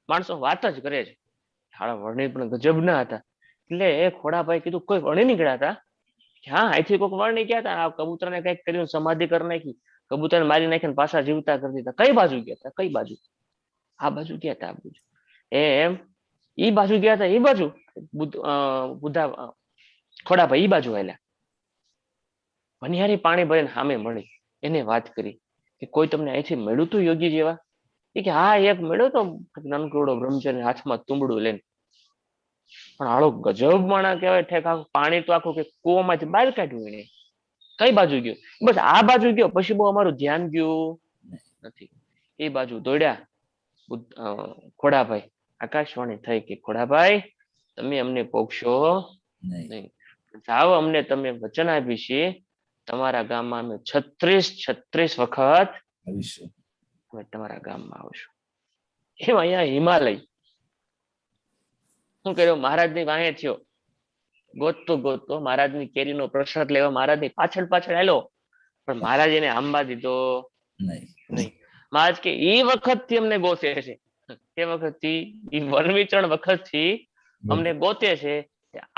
માણસો વાત જ કરે છે. હાડા વર્ણી પણ ગજબ ના હતા. એટલે ખોડાભાઈ કીધું કોઈ વર્ણી નીકળ્યા હતા? હા, અહીંથી કોઈક વર્ણી ગયા હતા, કબૂતરને કઈક કર્યું, સમાધિ કરી નાખી, કબૂતરને મારી નાખીને પાછા જીવતા કરી દીધા. કઈ બાજુ ગયા હતા? કઈ બાજુ? આ બાજુ ગયા હતા. આ બાજુ એમ ઈ બાજુ ગયા હતા? એ બાજુ બુધા ખોડાભાઈ ઈ બાજુ આવેલા. પનિહારી પાણી ભરીને સામે મળી, એને વાત કરી કે કોઈ તમને અહીંથી મળ્યું તું યોગી જેવા? એ કે હા, એક મળ્યો તો નાનકડો બ્રહ્મચારી હાથમાં તુંબડું લઈને. પણ આળો ગજબ માણા કહેવાય, ઠેક આખું પાણી તો આખું કે કૂવામાંથી બહાર કાઢ્યું એને. કઈ બાજુ ગયો? બસ આ બાજુ ગયો. પછી બહુ અમારું ધ્યાન ગયું નથી. એ બાજુ દોડ્યા ખોડાભાઈ. આકાશવાણી થઈ કે ખોડાભાઈ તમે અમને પોગશો નહીં, જાઓ અમને તમે વચન આપી છે, તમારા ગામમાં અમે 36 વખત અમે તમારા ગામમાં આવશું. એમ અહીંયા હિમાલય શું કર્યો? મહારાજની વાહે થયો, ગોતતો ગોતતો મહારાજની કેરીનો પ્રસાદ લેવા મહારાજની પાછળ પાછળ આવેલો, પણ મહારાજ એને આંબા દીધો નહીં. મહારાજ કે એ વખતથી અમને ગોતે છે, એ વખતથી એ વરવિચરણ વખતથી અમને ગોતે છે.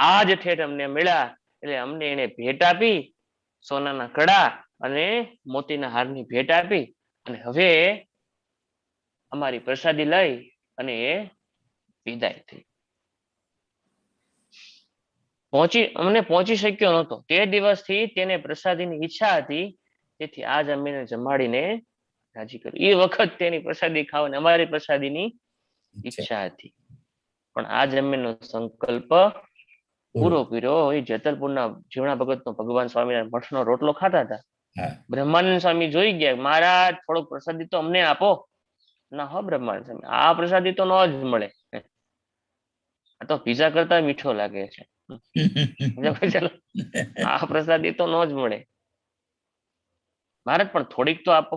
આજ ઠેઠ અમને મળ્યા એટલે અમને એને ભેટ આપી, સોનાના કડા અને મોતીના હારની ભેટ આપી, અને હવે અમારી પ્રસાદી લઈ અને એ વિદાય થઈ. અમને પહોંચી શક્યો નહોતો. તે દિવસથી તેને પ્રસાદીની ઈચ્છા હતી, તેથી આજ અમે જમાડીને રાજી કર્યું. એ વખત તેની પ્રસાદી ખાવાની અમારી પ્રસાદીની ઈચ્છા હતી, પણ આજ અમેનો સંકલ્પ પૂરો પીરો એ જેતલપુરના જીવણા ભગતનો ભગવાન સ્વામિનારાયણ મઠનો રોટલો ખાતા હતા. હા બ્રહ્માનંદ સ્વામી જોઈ ગયા, મહારાજ થોડોક પ્રસાદી તો અમને આપો. ના હો બ્રહ્માનંદ સ્વામી, આ પ્રસાદી તો ન જ મળે, આ તો પીઝા કરતા મીઠો લાગે છે. ચાલો, આ પ્રસાદી તો ન જ મળે. મહારાજ પણ થોડીક તો આપો.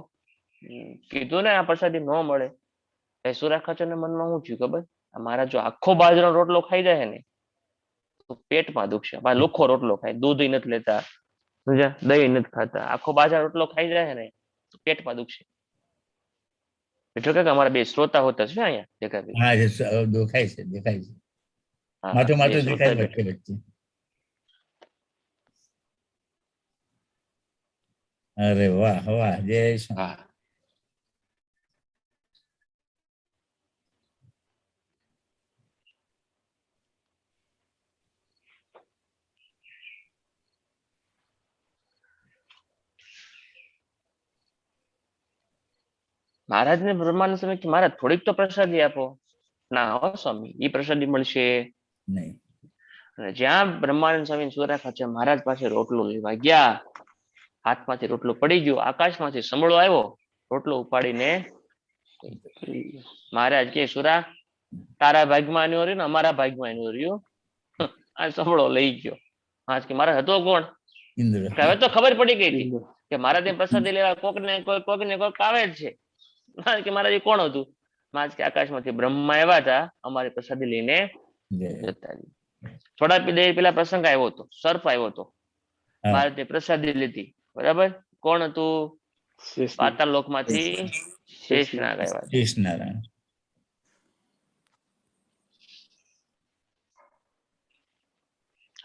કીધું ને આ પ્રસાદી ન મળે. સુરા ખાચરના મનમાં શું થયું ખબર? મારા જો આખો બાજરાનો રોટલો ખાઈ જાય ને તો પેટમાં દુખશે. લુખો રોટલો ખાય, દૂધ નથી લેતા, સમજ્યા, દહીં નથી ખાતા, આખો બાજરાનો રોટલો ખાઈ જાય ને તો પેટમાં દુખશે. એટલે કે અમારા બે શ્રોતા હોતા છે અહીંયા ભેગા. હા દેખાય છે, દેખાય છે. હા, માથું બે માથું શ્રોતા દેખાય બેઠા. વચ્ચે વચ્ચે. અરે વાહ વાહ, જય શ્રી હા, મહારાજને બ્રહ્માનંદ સ્વામી કે મહારાજ થોડીક તો પ્રસાદી આપો. ના હો સ્વામી, એ પ્રસાદી મળશે નહીં. અને જ્યાં બ્રહ્માનંદ સ્વામી સુરા ખાચર મહારાજ પાસે રોટલો લેવા ગયા, હાથમાંથી રોટલો પડી ગયો, આકાશમાંથી સંભળો આવ્યો, રોટલો ઉપાડીને મહારાજ કે સુરા, તારા ભાગમાં એનું રહ્યું ને અમારા ભાગમાં એનું રહ્યું. આ સંભળો લઈ ગયો. હા કે મારા હતો કોણ? ઇન્દ્ર. હવે તો ખબર પડી ગઈ હતી કે મારા ત્યાં પ્રસાદી લેવા કોકને કોક આવે જ છે. મહારાજ કે મારા કોણ હતું? મહારાજ કે આકાશમાંથી બ્રહ્મા આવ્યા હતા, અમારી પ્રસાદી લઈને જતા રહ્યા. થોડા દેર પેલા પ્રસંગ આવ્યો હતો, સર્પ આવ્યો હતો, હા. મહારાજ તે પ્રસાદી લીધી, બરાબર. કોણ હતું? પાતાળ લોકમાંથી શેષનાગ આવ્યા હતા. કૃષ્ણનારાયણ.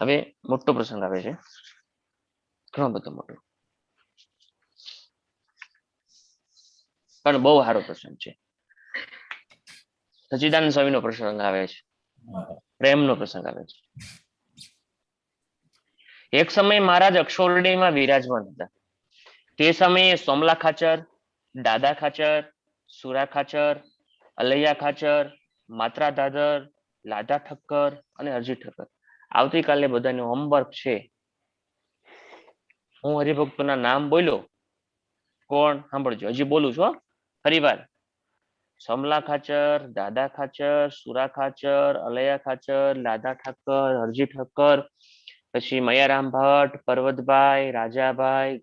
હવે મોટો પ્રસંગ આવે છે, ઘણો બધો મોટો, પણ બહુ સારો પ્રસંગ છે. સચ્ચિદાનંદ સ્વામીનો પ્રસંગ આવે છે, પ્રેમનો પ્રસંગ આવે છે. એક સમયે મહારાજ અક્ષોરડીમાં વિરાજમાન હતા. તે સમયે સોમલા ખાચર, દાદા ખાચર, સુરા ખાચર, અલૈયા ખાચર, માત્રા દાદર, લાધા ઠક્કર અને અરજી ઠક્કર, આવતીકાલે બધાનું હોમવર્ક છે. હું હરિભક્તોના નામ બોલ્યો, કોણ સાંભળજો, હજી બોલું છું ફરી વાર. સોમલા ખાચર, દાદા ખાચર, સુરા ખાચર, અલૈયા ખાચર, લાધા ઠક્કર, હરજી ઠક્કર, પછી મયારામ ભટ્ટ, પર્વતભાઈ, રાજાભાઈ,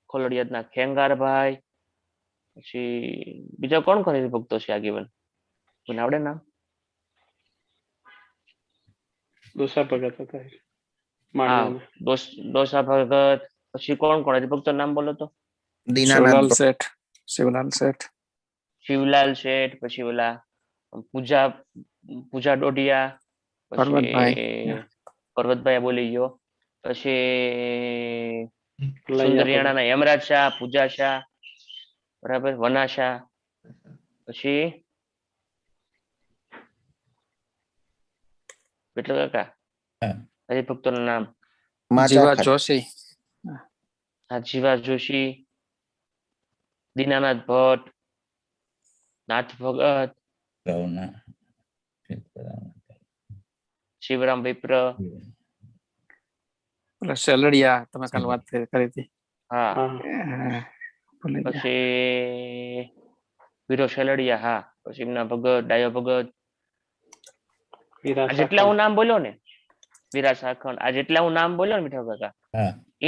ખોલડિયાદના ખેંગારભાઈ, પછી બીજા કોણ કોણ હરિભક્તો છે આગેવાન? કોઈને આવડે નામ? દોસા ભગત હતા હા, માળિયાના. ડોસા ભગત. પછી કોણ કોણ હરિભક્તો નામ બોલો તો? દીનાનાથ શિવલાલ શેઠ. શિવલાલ શેઠ, પછી ઓલા પૂજા ડોડિયા, પછી પર્વતભાઈ બોલી ગયો, પછી સુંદરિયાણાના યમરાજ શાહ, પૂજા શાહ, બરાબર, વના શાહ, પછી એટલે કાકા હરિભક્તોનું નામ? જીવા જોશી, જીવા જોશી, દીનાનાથ ભટ્ટ, નાથ ભગત, શિવરામ વિપ્ર, સેલડિયા, તમે કાલ વાત કરી હતી. હા, પછી વીરો શેલડિયા, હા, પછી એમના ભગત, ડાયો ભગત, આ જેટલા હું નામ બોલ્યો ને, વીરા સાખણ, આ જેટલા હું નામ બોલ્યો ને મીઠા કાકા,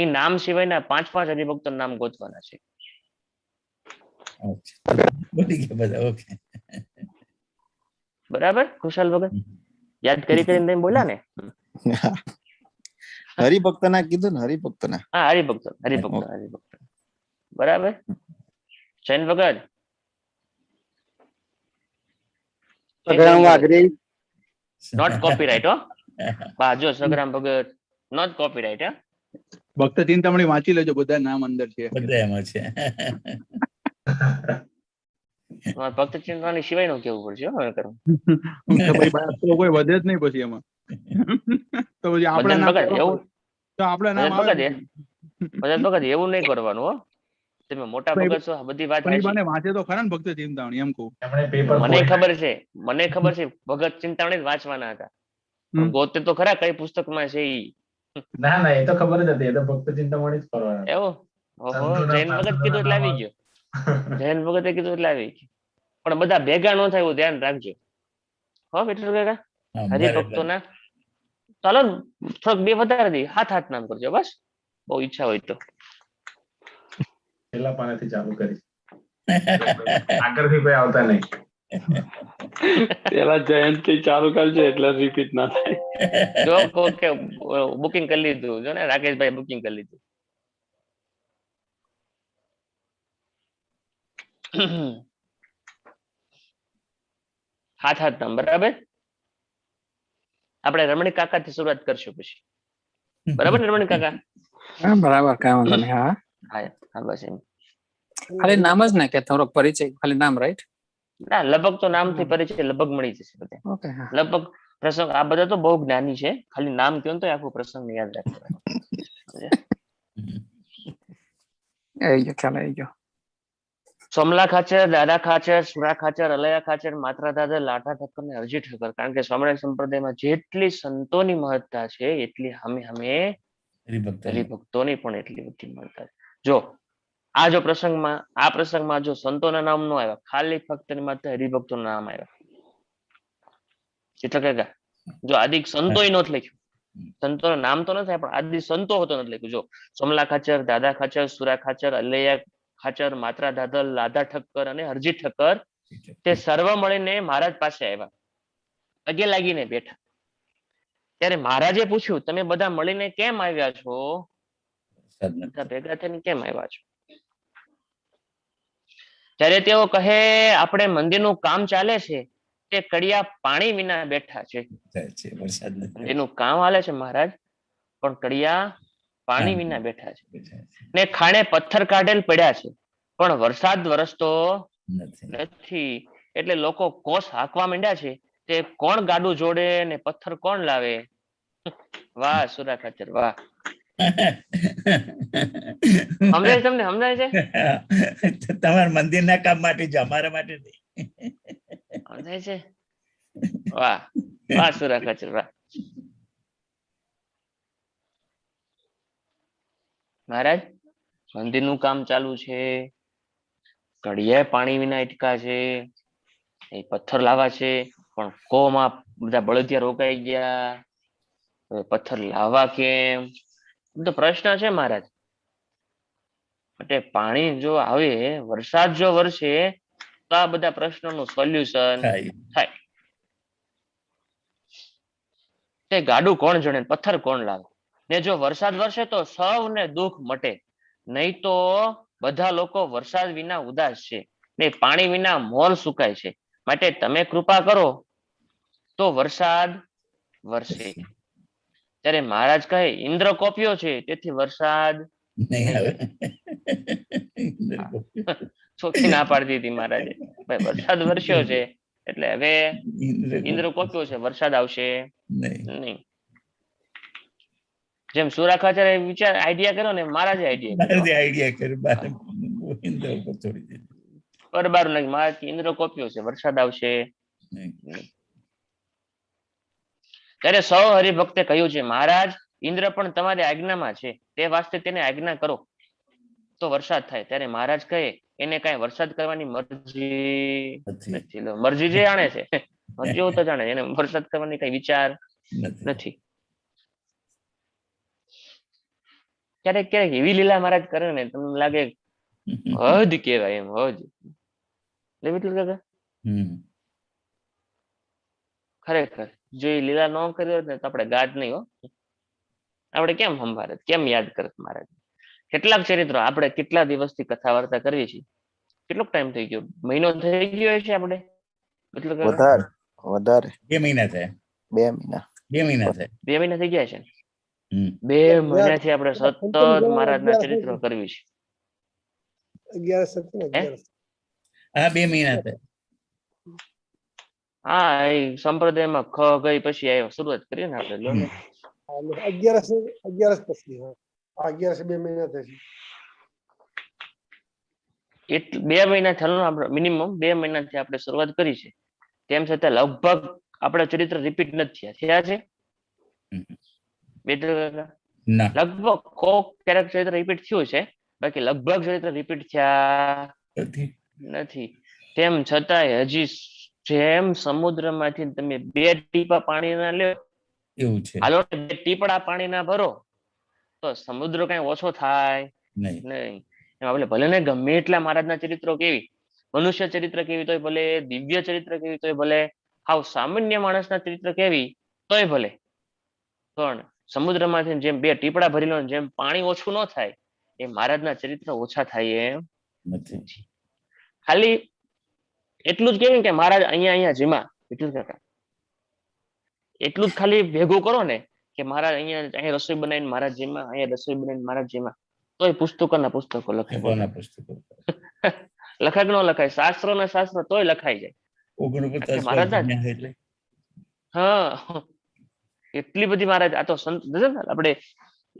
એ નામ સિવાયના 5 હરિભક્તો નામ ગોતવાના છે. બરાબર ખુશાલ ભગત? યાદ કરી કરીને તમે બોલ્યા ને? હરિભક્ત ના કીધું ને, હરિભક્ત ના. હા, હરિભક્ત. બરાબર. જૈન ભગત, નોટ કોપીરાઈટ હો. બા જો સગરામ ભગત, નોટ કોપીરાઈટ હે. ભક્ત ચિંતામણી વાંચી લેજો, બધા નામ અંદર છે. બધા એમાં છે. ભક્ત ચિંતામણી સિવાય નું કેવું પડશે હવે કરું. કોઈ વધે જ નહીં પછી એમાં. તો પછી આપણે નામ એવું તો આપણે નામ ભગત એવું નહીં કરવાનું હો. તમે મોટા ભગત છો, બધી વાત સાચી. વાંચે તો ખરા ને ભક્ત ચિંતામણી, એમ કહું. મને ખબર છે ભગત ચિંતામણી જ વાંચવાના હતા. હમ. ગોતે તો ખરા કઈ પુસ્તકમાં છે ઈ. ના ના એ તો ખબર જ હતી, એ તો ભક્ત ચિંતામણી જ કરવાના. એવું ઓહો, સંતોના જૈન ભગત કીધું એટલે આવી ગયો. જૈન ભગતે કીધું એટલે આવી ગયો. પણ બધા ભેગા ન થાય એવું ધ્યાન રાખજો હો વિઠ્ઠલ કાકા. હા, બરાબર. હરિભક્તોના ચાલો ને, થોડોક બે વધારે દઈ, હાથ નામ કરજો બસ, બહુ ઈચ્છા હોય તો. છેલ્લા પાનાથી ચાલુ કરીશ, આગળથી કોઈ આવતા નહીં. પેલા જયંતિ ચાલુ કરજો એટલે રિપીટ ના થાય. જો કે બુકિંગ કરી લીધું, જો ને રાકેશભાઈ બુકિંગ કરી લીધું. હાથ નામ બરાબર. આપણે રમણીક કાકા થી શરૂઆત કરશું પછી, બરાબર ને રમણીક કાકા? હા બરાબર, કઈ વાંધો નહીં. હા હા બસ એમ. ખાલી નામ જ ને કે થોડોક પરિચય, ખાલી નામ, રાઈટ? ના લગભગ તો નામથી પરિચય લગભગ મળી જશે બધે. ઓકે, હા. લગભગ પ્રસંગ આ બધા તો બહુ જ્ઞાની છે, ખાલી નામ કહો ને તો આખું પ્રસંગ યાદ રાખજો. આવી ગયો, ખ્યાલ આવી ગયો. સોમલા ખાચર, દાદા ખાચર, સુરા ખાચર, અલયા ખાચર, માત્રા દાદા, લાઠા ઠક્કર ને અરજી ઠક્કર. કારણ કે સ્વામિનારાયણ સંપ્રદાયમાં જેટલી સંતોની મહત્તા છે એટલી સામે હરિભક્તોની પણ એટલી બધી મહત્તા છે. જો આ પ્રસંગમાં જો સંતોના નામ નો આવ્યા, ખાલી ફક્ત ને માત્ર હરિભક્તોના નામ આવ્યા. એટલે કે જો આદિ સંતો નથી લખ્યું, સંતોના નામ તો નથી પણ આદિ સંતો હતો નથી લખ્યું. જો સોમલા ખાચર, દાદા ખાચર, સુરા ખાચર, અલૈયા ખાચર, માત્રા દાદલ, લાધા ઠક્કર અને હરજી ઠક્કર તે સર્વ મળીને મહારાજ પાસે આવ્યા, પગે લાગીને બેઠા. ત્યારે મહારાજે પૂછ્યું, તમે બધા મળીને કેમ આવ્યા છો? બધા ભેગા થઈને કેમ આવ્યા છો? ત્યારે તેઓ કહે, આપણે મંદિરનું કામ ચાલે છે, તે કડિયા પાણી વિના બેઠા છે. મંદિરનું કામ હાલે છે મહારાજ, પણ કડિયા પાણી વિના બેઠા છે. ને ખાણે પથ્થર કાઢેલ પડ્યા છે, પણ વરસાદ વરસતો નથી. એટલે લોકો કોસ હાંકવા માંડ્યા છે, તે કોણ ગાડું જોડે ને પથ્થર કોણ લાવે? વાહ સુરા ખાચર વાહ. સમજાય તમને? સમજાય છે? તમારા મંદિરના કામ માટે જ, અમારા માટે નહીં. સમજાય છે? વાહ વાહ સુરા ખાચર વાહ. મહારાજ મંદિરનું કામ ચાલુ છે, કડિયા પાણી વિના અટકા છે, એ પથ્થર લાવવા છે, પણ કોમાં બધા બળદિયા રોકાઈ ગયા, પથ્થર લાવવા કેમ? તો પ્રશ્ન છે મહારાજ. એટલે પાણી જો આવે, વરસાદ જો વરસે તો આ બધા પ્રશ્નોનું સોલ્યુશન થાય. તે ગાડું કોણ જણે, પથ્થર કોણ લાવે? ને જો વરસાદ વરસે તો સૌને દુઃખ મટે, નહીં તો બધા લોકો વરસાદ વિના ઉદાસ છે, ને પાણી વિના મોર સુકાય છે. માટે તમે કૃપા કરો તો વરસાદ વરસે. ત્યારે મહારાજ કહે, ઇન્દ્ર કોપ્યો છે, તેથી વરસાદ નહીં આવે. ચોખ્ખી ના પાડતી હતી મહારાજે, ભાઈ વરસાદ વરસ્યો છે એટલે હવે ઇન્દ્ર કોપ્યો છે, વરસાદ આવશે નહીં. જેમ સુરા ખાચરે વિચાર આઈડિયા કર્યો ને મહારાજે આઈડિયા કર્યો. બરાબર નહીં, મહારાજ ઇન્દ્ર કોપ્યો છે, વરસાદ આવશે નહીં. ત્યારે સૌ હરિભક્તે કહ્યું છે, મહારાજ ઇન્દ્ર પણ તમારી આજ્ઞામાં છે, તે વાસ્તે તેને આજ્ઞા કરો તો વરસાદ થાય. ત્યારે મહારાજ કહે, એને કઈ વરસાદ કરવાની મરજી નથી. મરજી જે જાણે છે, મરજી તો જાણે, એને વરસાદ કરવાની કઈ વિચાર નથી. ક્યારેક ક્યારેક એવી લીલા મહારાજ કરે ને તમને લાગે હદ કેવાય એમ, હદ. ખરેખર જો એ લીલા ન કર્યો હોત ને તો આપણે ગાત નહીં હો. આપણે કેમ સંભાળત, કેમ યાદ કરત મહારાજ? કેટલાક ચરિત્રો આપણે કેટલા દિવસથી કથા વાર્તા કરીએ છીએ, કેટલોક ટાઈમ થઈ ગયો? મહિનો થઈ ગયો છે આપણે? વધારે 2 મહિના થયા. 2 મહિના 2 મહિના થયા. 2 મહિના થઈ ગયા છે. 2 મહિનાથી આપણે સતત મહારાજના ચરિત્રો કરવી છે. 2 મહિના થયા. હા, એ સંપ્રદાયમાં ખ ગઈ પછી આવ્યો, શરૂઆત કરી ને આપણે. 11 પછી 2 મહિના થશે. 2 મહિના થયેલું આપણે મિનિમમ 2 મહિનાથી આપણે શરૂઆત કરી છે. તેમ છતાં લગભગ આપણા ચરિત્ર રિપીટ નથી થયા છે. હમ. વિઠ્ઠલ કાકા ના લગભગ કોક ક્યારેક ચરિત્ર રિપીટ થયું છે, બાકી લગભગ ચરિત્ર રિપીટ થયા નથી. નથી. તેમ છતાંય હજી જેમ સમુદ્રમાંથી તમે 2 ટીપા પાણીના લ્યો, એવું છે હાલો 2 ટીપડા પાણીના ભરો તો સમુદ્ર કઈ ઓછો થાય નહીં. નહીં. એમાં ભલે ને ગમે એટલા મહારાજના ચરિત્રો કેવી, મનુષ્ય ચરિત્ર કેવી તોય ભલે, દિવ્ય ચરિત્ર કેવી તોય ભલે, હાવ સામાન્ય માણસના ચરિત્ર કેવી તોય ભલે, પણ સમુદ્રમાંથી જેમ 2 ટીપડા ભરી લો ને જેમ પાણી ઓછું ન થાય એ મહારાજના ચરિત્ર ઓછા થાય એમ નથી. નથી. ખાલી એટલું જ કેવું કે મહારાજ અહીંયા જીમા વિઠ્ઠલ કાકા, એટલું જ ખાલી ભેગું કરો ને કે મહારાજ અહીંયા રસોઈ બનાવીને મહારાજ જીમા, અહીંયા રસોઈ બનાવીને મહારાજ જીમા, તોય પુસ્તકોના પુસ્તકો લખાય. કોના પુસ્તકો લખાય કે ન લખાય, શાસ્ત્ર ને શાસ્ત્ર તોય લખાઈ જાય. 49 મહારાજના વર્ષ એટલે હા, એટલી બધી મહારાજ આ તો સંત આપણે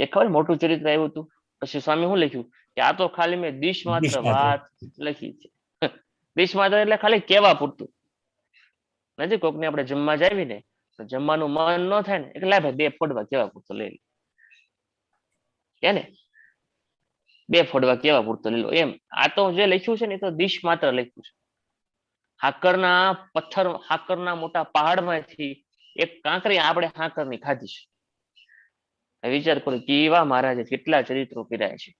એક ખબર મોટું ચરિત્ર આવ્યું હતું, પછી સ્વામી શું લખ્યું કે આ તો ખાલી મેં દિશ માત્ર વાત લખી છે. દિશ માત્ર એટલે ખાલી કેવા પૂરતું. નથી કોકને આપણે જમવા જાવી ને તો જમવાનું મન ન થાય ને એટલે ભાઈ 2 ફોડવા કેવા પૂરતો લઈ લે, ને 2 ફોડવા કેવા પૂરતો લઈ લો એમ. આ તો જે લખ્યું છે ને એ તો દિશ માત્ર લખ્યું છે. હાકરના મોટા પહાડમાંથી એક કાંકરી આપણે હાકરની ખાધી છે. વિચાર કરો કેવા મહારાજે કેટલા ચરિત્રો પીરાય છે.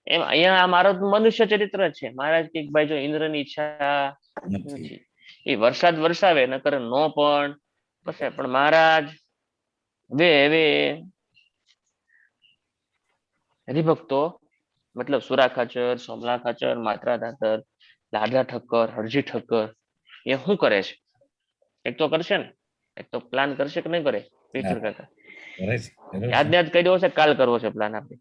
એમ અહીંયા મારો મનુષ્ય ચરિત્ર છે. મહારાજ કે ભાઈ જો ઇન્દ્રની ઈચ્છા નથી, એ વરસાદ વરસાવે નકર નો પણ પછી, પણ મહારાજ હવે હરિભક્તો મતલબ સુરા ખાચર, સોમલા ખાચર, માત્રા ધાતર, લાડલા ઠક્કર, હરજી ઠક્કર એ શું કરે છે? એક તો કરશે ને, એક તો પ્લાન કરશે કે નહીં કરે વિઠ્ઠલ કાકા? યાદ યાદ કર્યો છે, કાલ કરવો છે પ્લાન આપણે?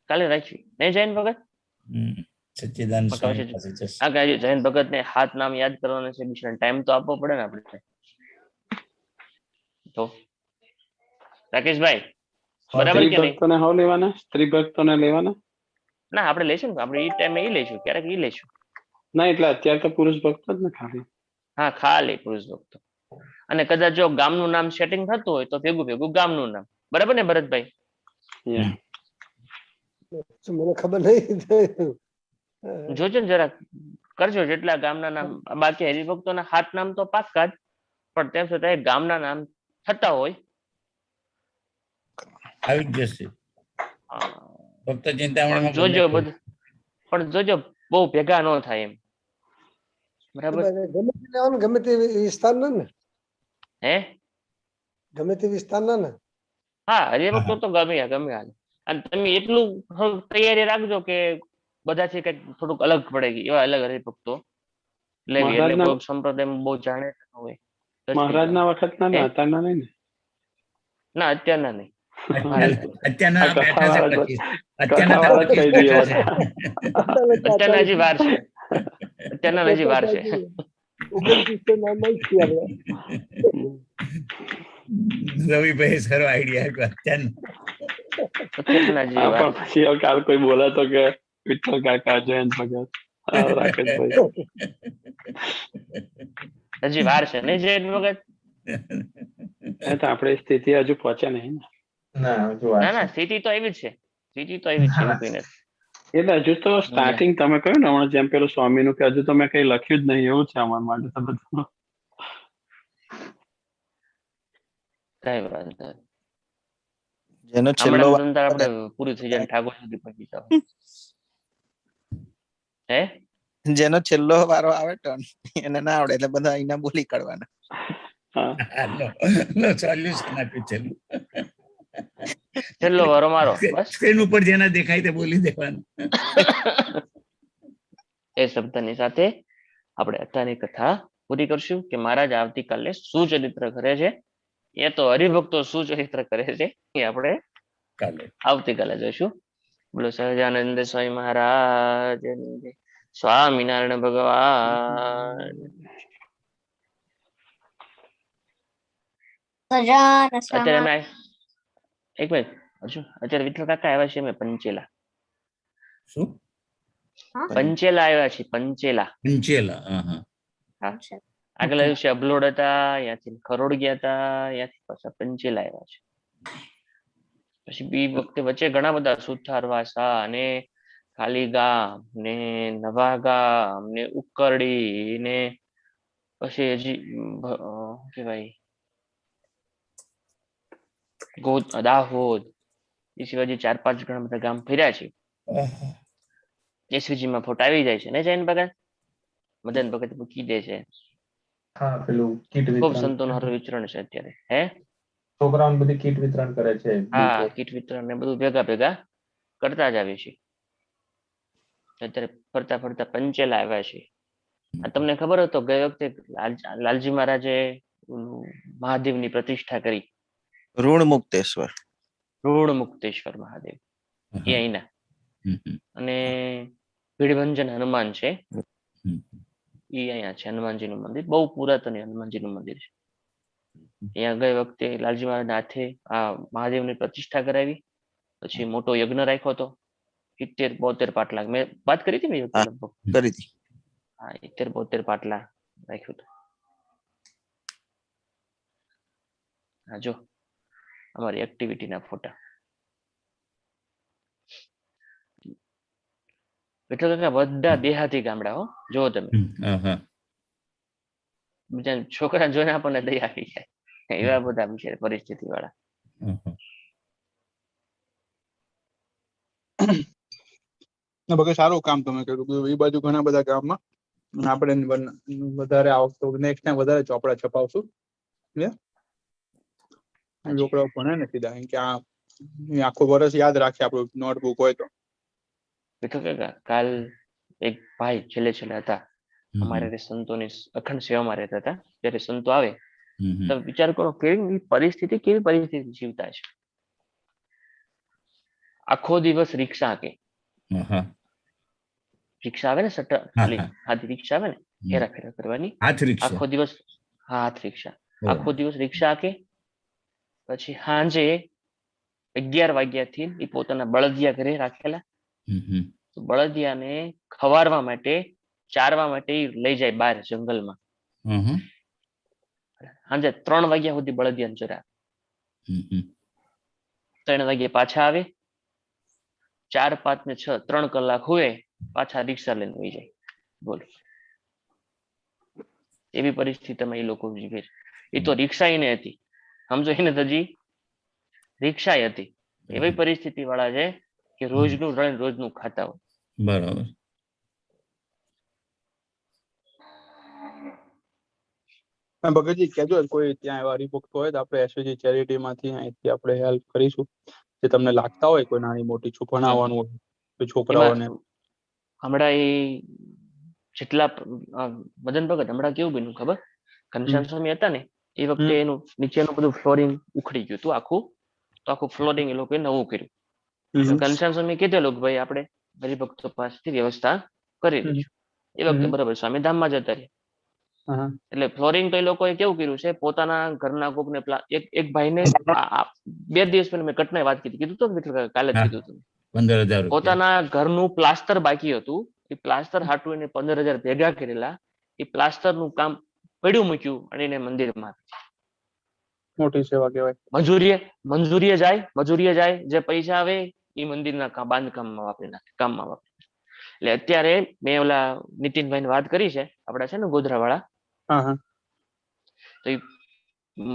કાલે રાખી નહીં જૈન ભગત? સચ્ચિદાનંદ સ્વામી પાસે જશે. જૈન ભગત ને 7 નામ યાદ કરવાના છે, બીજા ટાઈમ તો આપવો પડે ને આપણે. તો રાકેશભાઈ બરાબર કે નહીં? ભક્તોને હાવ લેવાના, સ્ત્રી ભક્તોને લેવાના? ના આપણે લઈશું ને, આપણે એ ટાઈમે એ લઈશું, ક્યારેક એ લઈશું. ના એટલે અત્યારે તો પુરુષ ભક્તો જ ને ખાલી. હા ખાલી પુરુષ ભક્તો. અને કદાચ જો ગામનું નામ સેટિંગ થતું હોય તો ભેગું ગામનું નામ. બરાબર ને ભરતભાઈ? મને ખબર નહીં. જોજો ને જરાક કરજો જેટલા ગામના નામ, બાકી હરિભક્તોના 7 નામ તો પાક્કા જ, પણ તેમ છતાં ગામના નામ થતા હોય આવી જ જશે. ફક્ત ચિંતામણીમાં જોજો બધું, પણ જોજો બહુ ભેગા ન થાય એમ. બરાબર? ગમે તે વિસ્તારના ને, હે ગમે તે વિસ્તારના ને. હા હરિભક્તો તો ગમે હાલે. અને તમે એટલું તૈયારી રાખજો કે બધાથી કઈક થોડુંક અલગ પડે, એવા અલગ હરિભક્તો લેવી, એટલે કોઈ સંપ્રદાય બહુ જાણે હોય. મહારાજના વખતના ને અત્યારના નહીં ને? ના અત્યારના નહીં. અત્યારના હજી વાર છે. અત્યારના હજી વાર છે. રવિભાઈ સારો આઈડિયા આપ્યો. પછી કાલ કોઈ બોલાતો કે વિઠ્ઠલ કાકા, જયંત ભગત, રાકેશભાઈ હજી વાર છે નહીં જયંત ભગત? આપણે સ્થિતિ હજુ પહોંચ્યા નહીં ને. ના સ્થિતિ તો એવી જ છે, સ્થિતિ તો એવી છે. એટલે હજુ તો સ્ટાર્ટિંગ તમે કહ્યું ને હમણાં, જેમ પેલું સ્વામીનું કે હજુ તો મેં કઈ લખ્યું જ નહીં, એવું છે અમારા માટે તો બધું. કઈ વાત નથી. જેનો છેલ્લો આપણે પૂરી થઈ જાય ઠાકોર સુધી પહોંચી જાવ. હે જેનો છેલ્લો વારો આવે ટર્ન એને ના આવડે એટલે બધા અહીંના બોલી કાઢવાના. સોલ્યુશન આપ્યું છેલ્લું. છેલ્લો વારો મારો, સ્ક્રીન ઉપર જેના દેખાય તે બોલી દેવાનું. એ શબ્દની સાથે આપણે અત્યારની કથા પૂરી કરશું કે મહારાજ આવતીકાલે શું ચરિત્ર કરે છે. એ તો હરિભક્તો શું ચરિત્ર કરે છે એ આપણે આવતીકાલે જોઈશું. બોલો સહજાનંદ સ્વામી મહારાજ, સ્વામિનારાયણ ભગવાન. અત્યારે એક મિનિટ હજુ, અત્યારે વિઠ્ઠલ કાકા આવ્યા છે અમે પંચેલા. શું? પંચેલા આવ્યા છે, પંચેલા. પંચેલા, હા આગલા દિવસે અબલોડ હતા, ત્યાંથી ખરોડ ગયા હતા, ત્યાંથી પાછા પંચેલ આવ્યા છે. પછી બી વખતે વચ્ચે ઘણા બધા સુથારવાસા ને ખાલી ગામ ને નવા ગામ ને ઉકરડી ને પછી હજી શું કહેવાય દાહોદ એ સિવાય જે 4-5 ઘણા બધા ગામ ફર્યા છે. SVG માં ફોટા આવી જાય છે ને જૈન ભગત મદન ભગત મૂકી દે છે. હા પેલું કીટ ખૂબ વિતરણ સંતોનું હારું વિતરણ છે અત્યારે. હે છોકરાઓને બધી કીટ વિતરણ કરે છે. હા કીટ વિતરણ ને બધું ભેગા કરતા જ આવે છે. અત્યારે ફરતા ફરતા પંચેલા આવ્યા છે. આ તમને ખબર હતો ગઈ વખતે લાલજી મહારાજે મહાદેવની પ્રતિષ્ઠા કરી, ઋણ મુક્તેશ્વર. ઋણ મુક્તેશ્વર મહાદેવ એ અહીંના. અને ભીડભંજન હનુમાન છે એ અહીંયા છે. હનુમાનજીનું મંદિર બહુ પુરાતન હનુમાનજીનું મંદિર છે. અહીંયા ગઈ વખતે લાલજી મહારાજ હાથે આ મહાદેવની પ્રતિષ્ઠા કરાવી, પછી મોટો યજ્ઞ રાખ્યો હતો. 70-72 પાટલા મેં વાત કરી હતી ને લગભગ કરી હતી. હા 70-72 પાટલા રાખ્યું હતું. હા જો અમારી એક્ટિવિટીના ફોટા. એટલે બધા દેહાતી ગામડા હો જો તમે. બીજા છોકરા જોઈને આપણને દયા આવી જાય એવા બધા બિચારા પરિસ્થિતિ વાળા. બાકી સારું કામ તમે કર્યું. એ બાજુ ઘણા બધા ગામમાં આપણે વધારે આવતો નેક્સ્ટ ટાઈમ વધારે ચોપડા છપાવશું. છોકરાઓ ભણે ને સીધા કે આ આખું વર્ષ યાદ રાખે આપણું નોટબુક હોય તો. કાલ એક ભાઈ છેલ્લે હતા અમારે સંતોની અખંડ સેવામાં રહેતા હતા. ત્યારે સંતો આવે તો વિચાર કરો કેવી પરિસ્થિતિ જીવતા છે. આખો દિવસ રિક્ષા કે રિક્ષા આવે ને સટર હાથી રિક્ષા આવે ને હેરાફેરા કરવાની. આખો દિવસ હાથ રિક્ષા આખો દિવસ રિક્ષા કે પછી સાંજે 11 વાગ્યાથી એ પોતાના બળદિયા ઘરે રાખેલા. બળદિયાને ખવારવા માટે ચારવા માટે લઈ જાય બહાર જંગલમાં. સાંજે 3 વાગ્યા સુધી બળદિયાને ચરાવે. 3 વાગ્યે પાછા આવે. 4, 5 ને 6 3 કલાક હોય પાછા રિક્ષા લઈને વહી જાય. બોલો એવી પરિસ્થિતિમાં એ લોકો જીવે છે. એ તો રિક્ષા ને હતી સમજો એને તો હજી રિક્ષા હતી. એવી પરિસ્થિતિ વાળા છે કે રોજનું રણ રોજનું ખાતા હોય. બરાબર. ભગતજી કેજો કોઈ ત્યાં એવા હરિભક્તો હોય તો આપણે SVG ચેરિટી માંથી અહીંથી આપણે હેલ્પ કરીશું. જે તમને લાગતા હોય કોઈ નાની મોટી ભણાવવાનું હોય તો છોકરાઓને. હમણાં એ જેટલા મદન ભગત હમણાં કેવું બન્યું ખબર? ઘનશ્યામ સ્વામી હતા ને એ વખતે એનું નીચેનું બધું ફ્લોરિંગ ઉખડી ગયું હતું આખું ફ્લોરિંગ એ લોકોએ નવું કર્યું. ઘનશ્યામ સ્વામી કીધેલું કે ભાઈ આપણે હરિભક્તો પાસેથી વ્યવસ્થા કરી દઈશું. એ વખતે બરાબર સ્વામીધામમાં જતા રહ્યા. એટલે ફ્લોરિંગ તો એ લોકોએ કેવું કર્યું છે પોતાના ઘરના કોકને એક ભાઈને 2 દિવસ પહેલા મેં ઘટના વાત કીધું તો કાલે જ કીધું હતું. 15,000 પોતાના ઘરનું પ્લાસ્ટર બાકી હતું. એ પ્લાસ્ટર હાટું એને 15,000 ભેગા કરેલા. એ પ્લાસ્ટર નું કામ પડ્યું મૂક્યું અને એને મંદિરમાં મોટી સેવા કહેવાય. મજૂરીએ જાય જે પૈસા આવે એ મંદિરના બાંધકામમાં વાપરી નાખે કામમાં વાપરી. એટલે અત્યારે મેં ઓલા નીતિનભાઈ વાત કરી છે આપડા છે ને ગોધરા વાળા. તો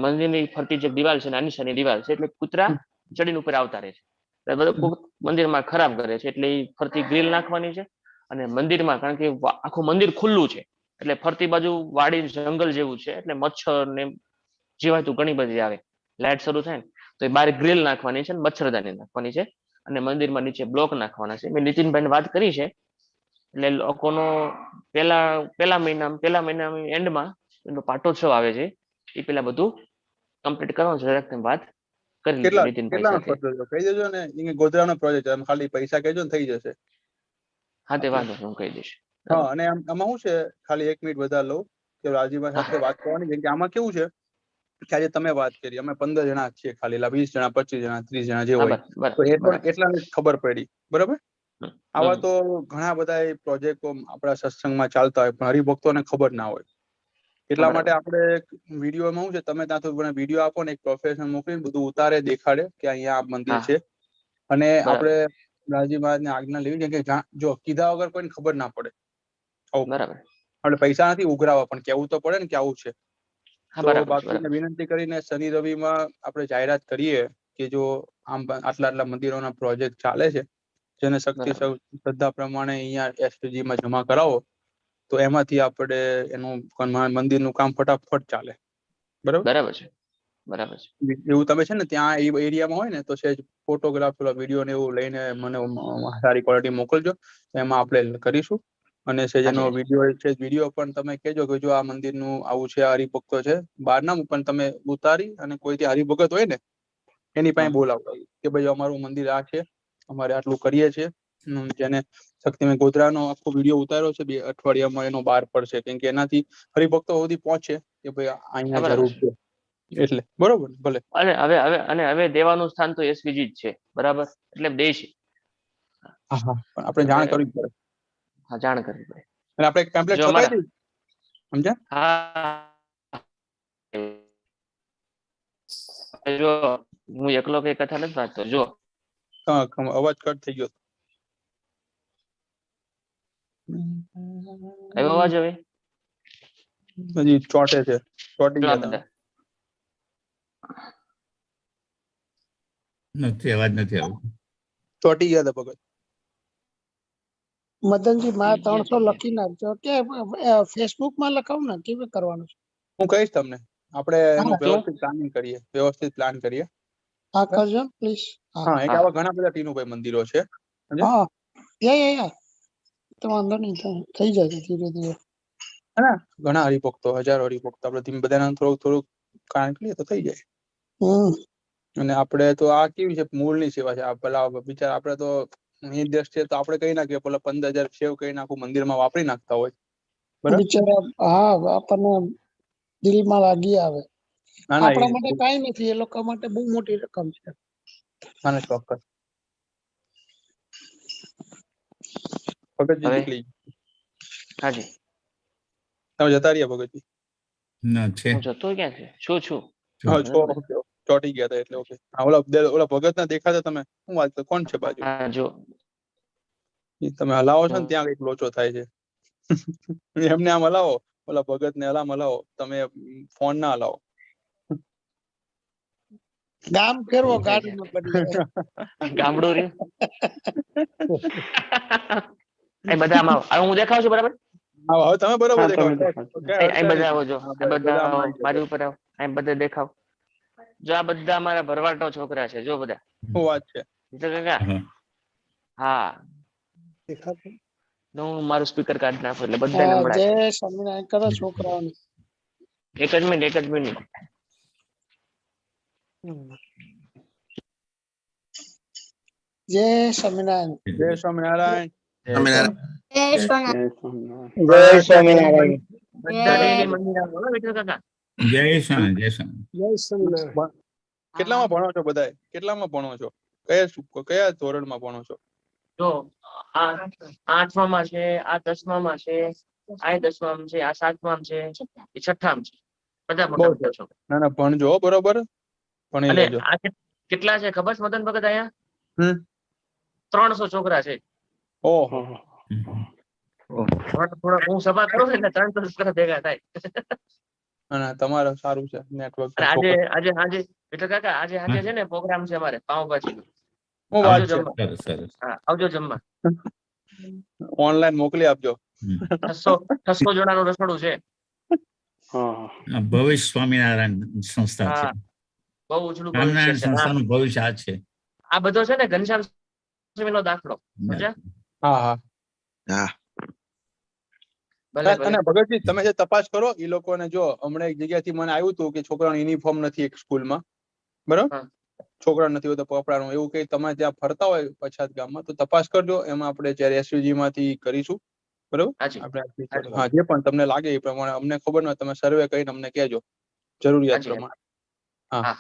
મંદિરની ફરતી જે દિવાલ છે નાની સાની દિવાલ છે એટલે કૂતરા ચડીને ઉપર આવતા રહે છે. મંદિરમાં ખરાબ કરે છે એટલે એ ફરતી ગ્રીલ નાખવાની છે. અને મંદિરમાં કારણ કે આખું મંદિર ખુલ્લું છે એટલે ફરતી બાજુ વાડી જંગલ જેવું છે એટલે મચ્છર ને જીવાતું ઘણી બધી આવે. લાઇટ શરૂ થાય ને તો એ બહાર ગ્રીલ નાખવાની છે મચ્છરદાની નાખવાની છે અને મંદિરમાં નીચે બ્લોક નાખવાના છે. મેં નીતિનભાઈને વાત કરી છે એટલે લોકોનો પેલા મહિના એન્ડમાં એનો પાટોત્સવ આવે છે એ પેલા બધું કમ્પ્લીટ કરવાનું છે. વાત કરી નીતિનભાઈ સાથે. કહી દેજો ને ગોધરાનો પ્રોજેક્ટ ખાલી પૈસા કહેજો ને થઈ જશે. હા તે વાંધો હું કહી દઈશ. હા અને આમાં શું છે ખાલી 1 મિનિટ વધારે લઉં કે રાજીભાઈ સાથે વાત કરવાની કેમ કે આમાં કેવું છે કે આજે તમે વાત કરી અમે 15 જણા છીએ ખાલી 20 જણા 25 જણા 30 જણા જે હોય તો એટલાને ખબર પડી બરાબર. આવા તો ઘણા બધા પ્રોજેક્ટો આપણા સત્સંગમાં ચાલતા હોય પણ હરિભક્તોને ખબર ના હોય. એટલા બરાબર. માટે આપણે વિડીયોમાં શું છે, તમે ત્યાંથી વિડીયો આપો ને એક પ્રોફેશનલ મોકલીને બધું ઉતારે દેખાડે કે અહીંયા આ મંદિર હા છે. અને બરાબર આપણે રાજી મહારાજની આજ્ઞા લેવી છે કે જો કીધા વગર કોઈને ખબર ના પડે. આવું બરાબર. આપણે પૈસા નથી ઉઘરાવા, પણ કેવું તો પડે ને કે આવું છે. હા તો બરાબર છે, બાકીને બરાબર. વિનંતી કરીને શનિ રવિમાં આપણે જાહેરાત કરીએ કે જો આમ આટલા મંદિરોના પ્રોજેક્ટ ચાલે છે, જેને શક્તિ બરાબર. શ્રદ્ધા પ્રમાણે અહીંયા એસપીજી માં જમા કરાવો, તો એમાંથી આપણે એનું મંદિરનું કામ ફટાફટ ચાલે. બરાબર. બરાબર છે, બરાબર છે. એવું તમે છે ને ત્યાં એ એરિયામાં હોય ને તો સેજ ફોટોગ્રાફ વિડીયો ને એવું લઈને મને સારી ક્વોલિટી મોકલજો, એમાં આપણે કરીશું. અને સેજ એનો હાજી વિડીયો પણ તમે કહેજો કે જો આ મંદિરનું આવું છે, હરિભક્તો છે બહારના, પણ તમે ઉતારી અને કોઈ ત્યાં હરિભગત હોય ને એની પાસે હા બોલાવો કે ભાઈ અમારું મંદિર આ છે, અમારે આટલું કરીએ છીએ. જેને શક્તિમય ગોધરાનો આખો વિડીયો ઉતાર્યો છે, 2 અઠવાડિયામાં એનો બહાર પડશે, કેમ કે એનાથી હરિભક્તો સુધી પહોંચે કે ભાઈ હા, અહીંયા બરાબર જરૂર છે. છે. એટલે બરોબર ને? ભલે. અને હવે દેવાનું સ્થાન તો એસવીજી જ છે, બરાબર, એટલે દે છે. હા હા, પણ આપણે એટલે જાણ કરવી પડે. હા, જાણ કરવી પડે. અને આપણે એક ટેમ્પલેટ જો છપાઈ અમારા દઈએ, સમજ્યા? હા જો હું એકલો કઈ કથા નથી વાંચતો. જો અવાજ કટ થઈ ગયો. આવ્યો અવાજ હવે? હજી ચોટે છે, ચોટી જો આ ગયા તમે. બધા નથી, અવાજ નથી આવતો. ચોટી ગયા હતા ભગત. મદનજી મારે 300 લખી નાખજો કે ફેસબુક માં લખાવું ને કેવી કરવાનું છે? હું કહીશ તમને, આપણે એનું હા તો વ્યવસ્થિત પ્લાનિંગ કરીએ, વ્યવસ્થિત પ્લાન કરીએ. હા કરજો પ્લીઝ. હા હા, એક હા આવા ઘણા બધા ટીનુભાઈ મંદિરો છે, સમજ્યા? હા યા તો વાંધો નહીં, થઈ જશે ધીરે ધીરે. હે ઘણા હરિભક્તો, હજારો હરિભક્તો, આપણે ધીમે બધાને થોડુંક કામ કરીએ તો થઈ જાય. અને આપણે તો આ કેવી છે, મૂળની સેવા છે. આ પેલા બિચાર આપણે તો એ દ્રષ્ટિએ તો આપણે કહી નાખીએ, પેલા 15,000 સેવ કઈ નાખું મંદિરમાં વાપરી નાખતા હોય. બરાબર. બિચારા હા આપણને દિલમાં લાગી આવે. ના ના, આપણા માટે કઈ નથી, એ લોકો માટે બહુ મોટી રકમ છે. ચોક્કસ. ભગતજી હવે નીકળી હાજી તમે જતા રહ્યા ભગતજી. ના છે. હું જતો ક્યાં છે? છું હા, બરાબર. ચોટી ગયા હતા એટલે ઓકે. હા, ઓલા ભગત ના દેખાતા તમે શું વાત કરો? કોણ છે બાજુ? હા જો તમે હલાવો છો ને ત્યાં કઈક લોચો થાય છે. એમને આમ હલાવો, ઓલા ભગત ને હલાવો, તમે ફોન ના હલાવો. ગામ ફેરવો એ છે ગાડીમાં બદલે. ગામડું રહ્યું. એ બધામાં હવે હું દેખાવ છું બરાબર? હા, હવે તમે બરોબર હા દેખાવ તમે છો. દેખાડો. કઈ અહીં અડચણ બધા આવો નહીં. જો, હા, આ બધા બધા આવો, આમાં આવી જજો. મારી ઉપર આવો, અહીં બધા દેખાવ. જો આ બધા અમારા ભરવાડનો છોકરા છે, જો બધા. શું વાત છે? કાકા હા. હા, દેખાતું? હું મારું સ્પીકર કાઢી નાખું એટલે બધા હા નંબડા જય છે. સ્વામિનારાયણ કરો છોકરાઓને. એક જ મિનિટ. જય સ્વામિનારાયણ. જય સ્વામિનારાયણ. જય સ્વામિનારાયણ. બધા ડેલી મંદિર આવો હો વિઠ્ઠલ કાકા. જય સ્વામી, જય સ્વામી. જય સ્વામિનારાયણ. કેટલામાં ભણો છો બધાય? કેટલામાં ભણો છો? કયા ધોરણમાં ભણો છો? જો આ 8માં છે, આ 10માં છે, આ 10માં છે, આ 7માં છે, એ 6ઠ્ઠામાં છે. બધા બહુ મોટા સરસ. છોકરા. ના ના, ભણજો હો, બરોબર. ભણી અને લેજો. આ કેટલા છે ખબર છે મદન ભગત અહીંયા? હમ. 300 છોકરા છે. ઓહો. થોડા હું સભા કરું છું એટલે 300 છોકરા ભેગા થાય. અને તમારે સારું છે નેટવર્ક. અને આજે વિઠ્ઠલ કાકા આજે છે ને પ્રોગ્રામ છે અમારે પાવભાજી નો. શું વાત આવજો છે? જમવા. સરસ, સરસ. હા, આવજો જમવા. ઓનલાઈન મોકલી આપજો. 600 જણાનું રસોડું છે. આ ભવિષ્ય સ્વામિનારાયણ સંસ્થા છે. હા, બહુ ઉજળું ભવિષ્ય સ્વામિનારાયણ છે. સંસ્થાનું ભવિષ્ય આ છે. આ બધો છે ને ઘનશ્યામ સ્વામીનો દાખલો. સમજ્યા? હા. ભલે અને ભગતજી તમે જે તપાસ કરો એ લોકોને, જો હમણાં એક જગ્યાથી મને આવ્યું હતું કે છોકરાનું યુનિફોર્મ નથી એક સ્કૂલમાં, બરોબર? હા. છોકરા નથી હોતા કપડાનું, એવું કઈ તમે ત્યાં ફરતા હોય પછાત ગામમાં તો તપાસ કરજો. એમાં આપણે જ્યારે એસયુજી માંથી કરીશું, બરોબર? આપણે હા, જે પણ તમને લાગે એ પ્રમાણે, અમને ખબર ન હોય તમે સર્વે કરીને અમને કહેજો જરૂરિયાત પ્રમાણે. હા,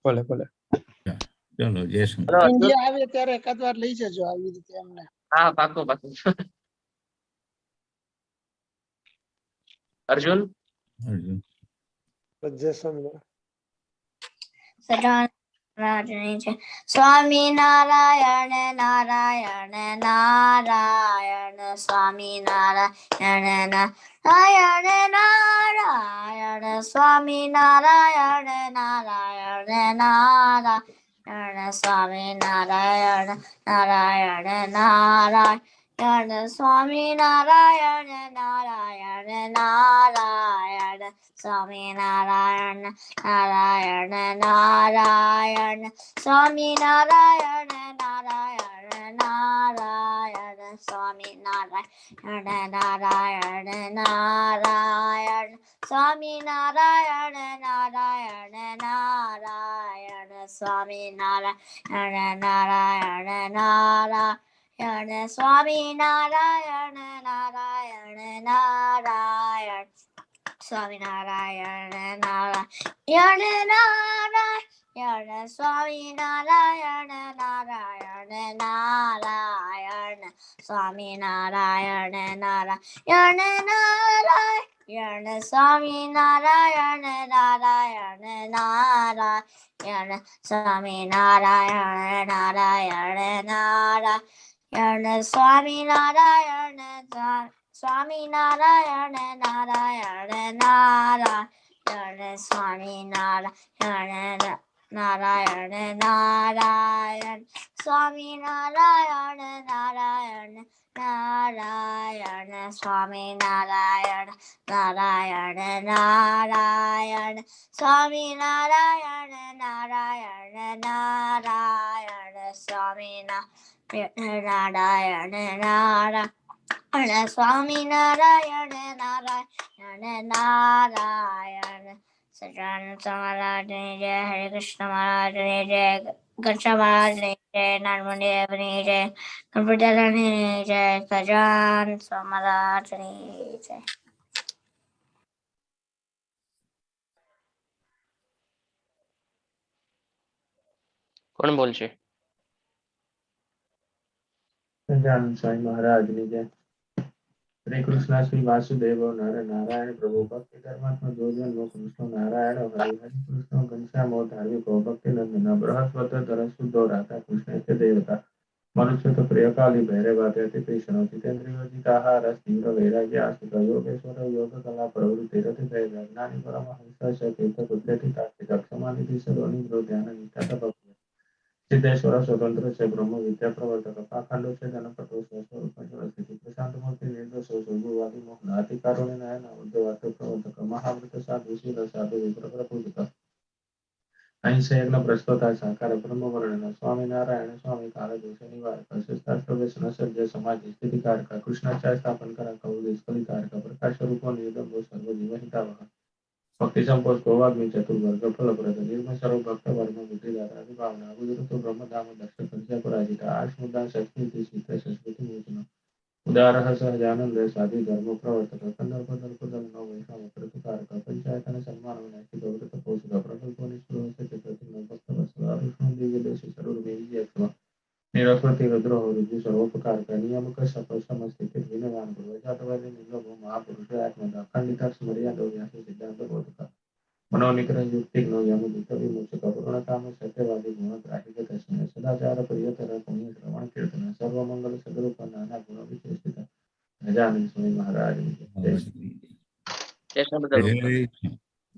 ભલે. ચલો, જય સ્વામી. ઇન્ડિયા આવે ત્યારે એકાદ વાર લઈ જજો આવી રીતે એમને. હા, પાકું. અર્જુન અર્જુન. સજાન મહારાજની જય. સ્વામી નારાયણ નારાયણ નારાયણ સ્વામી નારાયણ નારાયણ નારાયણ સ્વામી નારાયણ નારાયણ નારાયણ સ્વામી નારાયણ નારાયણ નારાયણ સ્વામી નારાયણ નારાયણ નારાયણ સ્વામી નારાયણ નારાયણ નારાયણ સ્વામી નારાયણ નારાયણ નારાયણ સ્વામી નારાયણ નારાયણ નારાયણ સ્વામી નારાયણ નારાયણ નારાયણ સ્વામી નારાયણ નારાયણ નારાયણ સ્વામી નારાયણ નારાયણ નારાયણ સ્વામી નારાયણ નારાયણ નારાયણ સ્વામી નારાયણ નારાયણ નારાયણ સ્વામી નારાયણ નારાયણ નારાયણ સ્વામી નારાયણ નારાયણ નારાયણ સ્વામી નારાયણ નારાયણ નારાયણ સ્વામી નારાયણ સ્વામી નારાયણ નારાયણ નારાયણ સ્વામી નારાયણ નારાયણ નારાયણ સ્વામી નારાયણ નારાયણ નારાયણ સ્વામી નારાયણ નારાયણ નારાયણ સ્વામી નારાયણ નારાયણ નારાયણ સ્વામી નારાયણ નારાયણ સ્વામી નારાયણ નારાયણ નારાયણ. સચ્ચિદાનંદ મહારાજની જય. હરે કૃષ્ણ મહારાજની જય. ઘનશ્યામ મહારાજની જય. નર્મદે દેવની જય. ગણપતિ દાદાની જય. સચ્ચિદાનંદ મહારાજની જય. કોણ બોલશે? સચ્ચિદાનંદ સ્વામી મહારાજની જય. શ્રી કૃષ્ણ શ્રી વાસુદેવ નર નારાયણ પ્રભુ ભક્તિ ધર્માત્મ જોજન કૃષ્ણ નારાયણ હરિ હરિ કૃષ્ણ ઘનશ્યામો ધાર્મિકો ભક્તિ નંદન બૃહસ્પત ધર શુદ્ધો રાધા કૃષ્ણ તે દેવતા મનુષ્ય પ્રિય કાલી ભૈરવાતે અતિ કૃષ્ણ ચિતેન્દ્રિયોજિતાહાર સ્થિર વૈરાગ્ય આશ્રિત યોગેશ્વર યોગ કલા પ્રવૃત્તિ રતિ ભય જ્ઞાની પરમહંસ તીર્થ કુદરતી તાર્કિક ક્ષમાનિધિ સર્વનિ ધ્યાન નિત્ય ભક્તિ સિદ્ધેશ્વર સ્વતંત્ર છે બ્રહ્મ વિદ્યા પ્રવર્તક પાખંડો છે ગણપતો સ્વસ્વરૂપ સ્થિતિ પ્રશાંત મૂર્તિ નિર્દોષ સ્વર્ગવાદી મોહન અધિકારોને નાયન ઉદ્ધવાદ પ્રવર્તક મહાવૃત સાધુ શીલ સાધુ વિપ્ર પ્રપૂજક અહિંસા યજ્ઞ પ્રસ્તોતા સાકાર બ્રહ્મ વર્ણન સ્વામિનારાયણ સ્વામી કાળ દોષ નિવારક શસ્ત્રાસ્ત્ર વ્યસન સર્જ સમાજ સ્થિતિકારક કૃષ્ણાચાર્ય સ્થાપન કરક ઉદેશ કલિકારક પ્રકાશ સ્વરૂપો નિર્દંબો સર્વ જીવ હિતાવહ ભક્તિ સંપોષ ગોવાગ્નિ ચતુર્વર્ગ ફલપ્રદ નિર્મળ સર્વ ભક્ત વર્ગ બુદ્ધિદાતા ભાવના અભિવૃત બ્રહ્મધામ દર્શક પરાજિતા આશ્મુદાન સંસ્કૃતિ શીત સંસ્કૃતિ મોચન ઉદારહ સહજાનંદ સાધુ ધર્મ પ્રવર્તક કંદર્પ દર્પદલ નવ વૈષ્ણવ પ્રતિકારક પંચાયત અને સન્માન વિનાશી ગૌરત પોષક પ્રકલ્પો નિષ્ફળ સત્ય પ્રતિમા ભક્ત વત્સલ અરુષ્ણ દિવ્ય દેશી સર્વ મેરી અક્ષમ નિરસ્વતી રુદ્રો રુજુ સર્વોપકારક નિયમક સફળ સમસ્તિત વિનવાન પૂર્વજાતવાદી નિર્ગમો મહાપુરુષ આત્મદ અખંડિત મર્યાદો વ્યાસ સિદ્ધાંત બોધક મનોનિગ્રહ યુક્તિનો યમદૂત વિમોચક પૂર્ણકામ સત્યવાદી ગુણગ્રાહિક દર્શન સદાચાર પ્રિયતર પુણ્ય શ્રવણ કીર્તન સર્વમંગલ સદરૂપ નાના ગુણ વિશેષિત ગજાનંદ સ્વામી મહારાજ જય શ્રી કૃષ્ણ.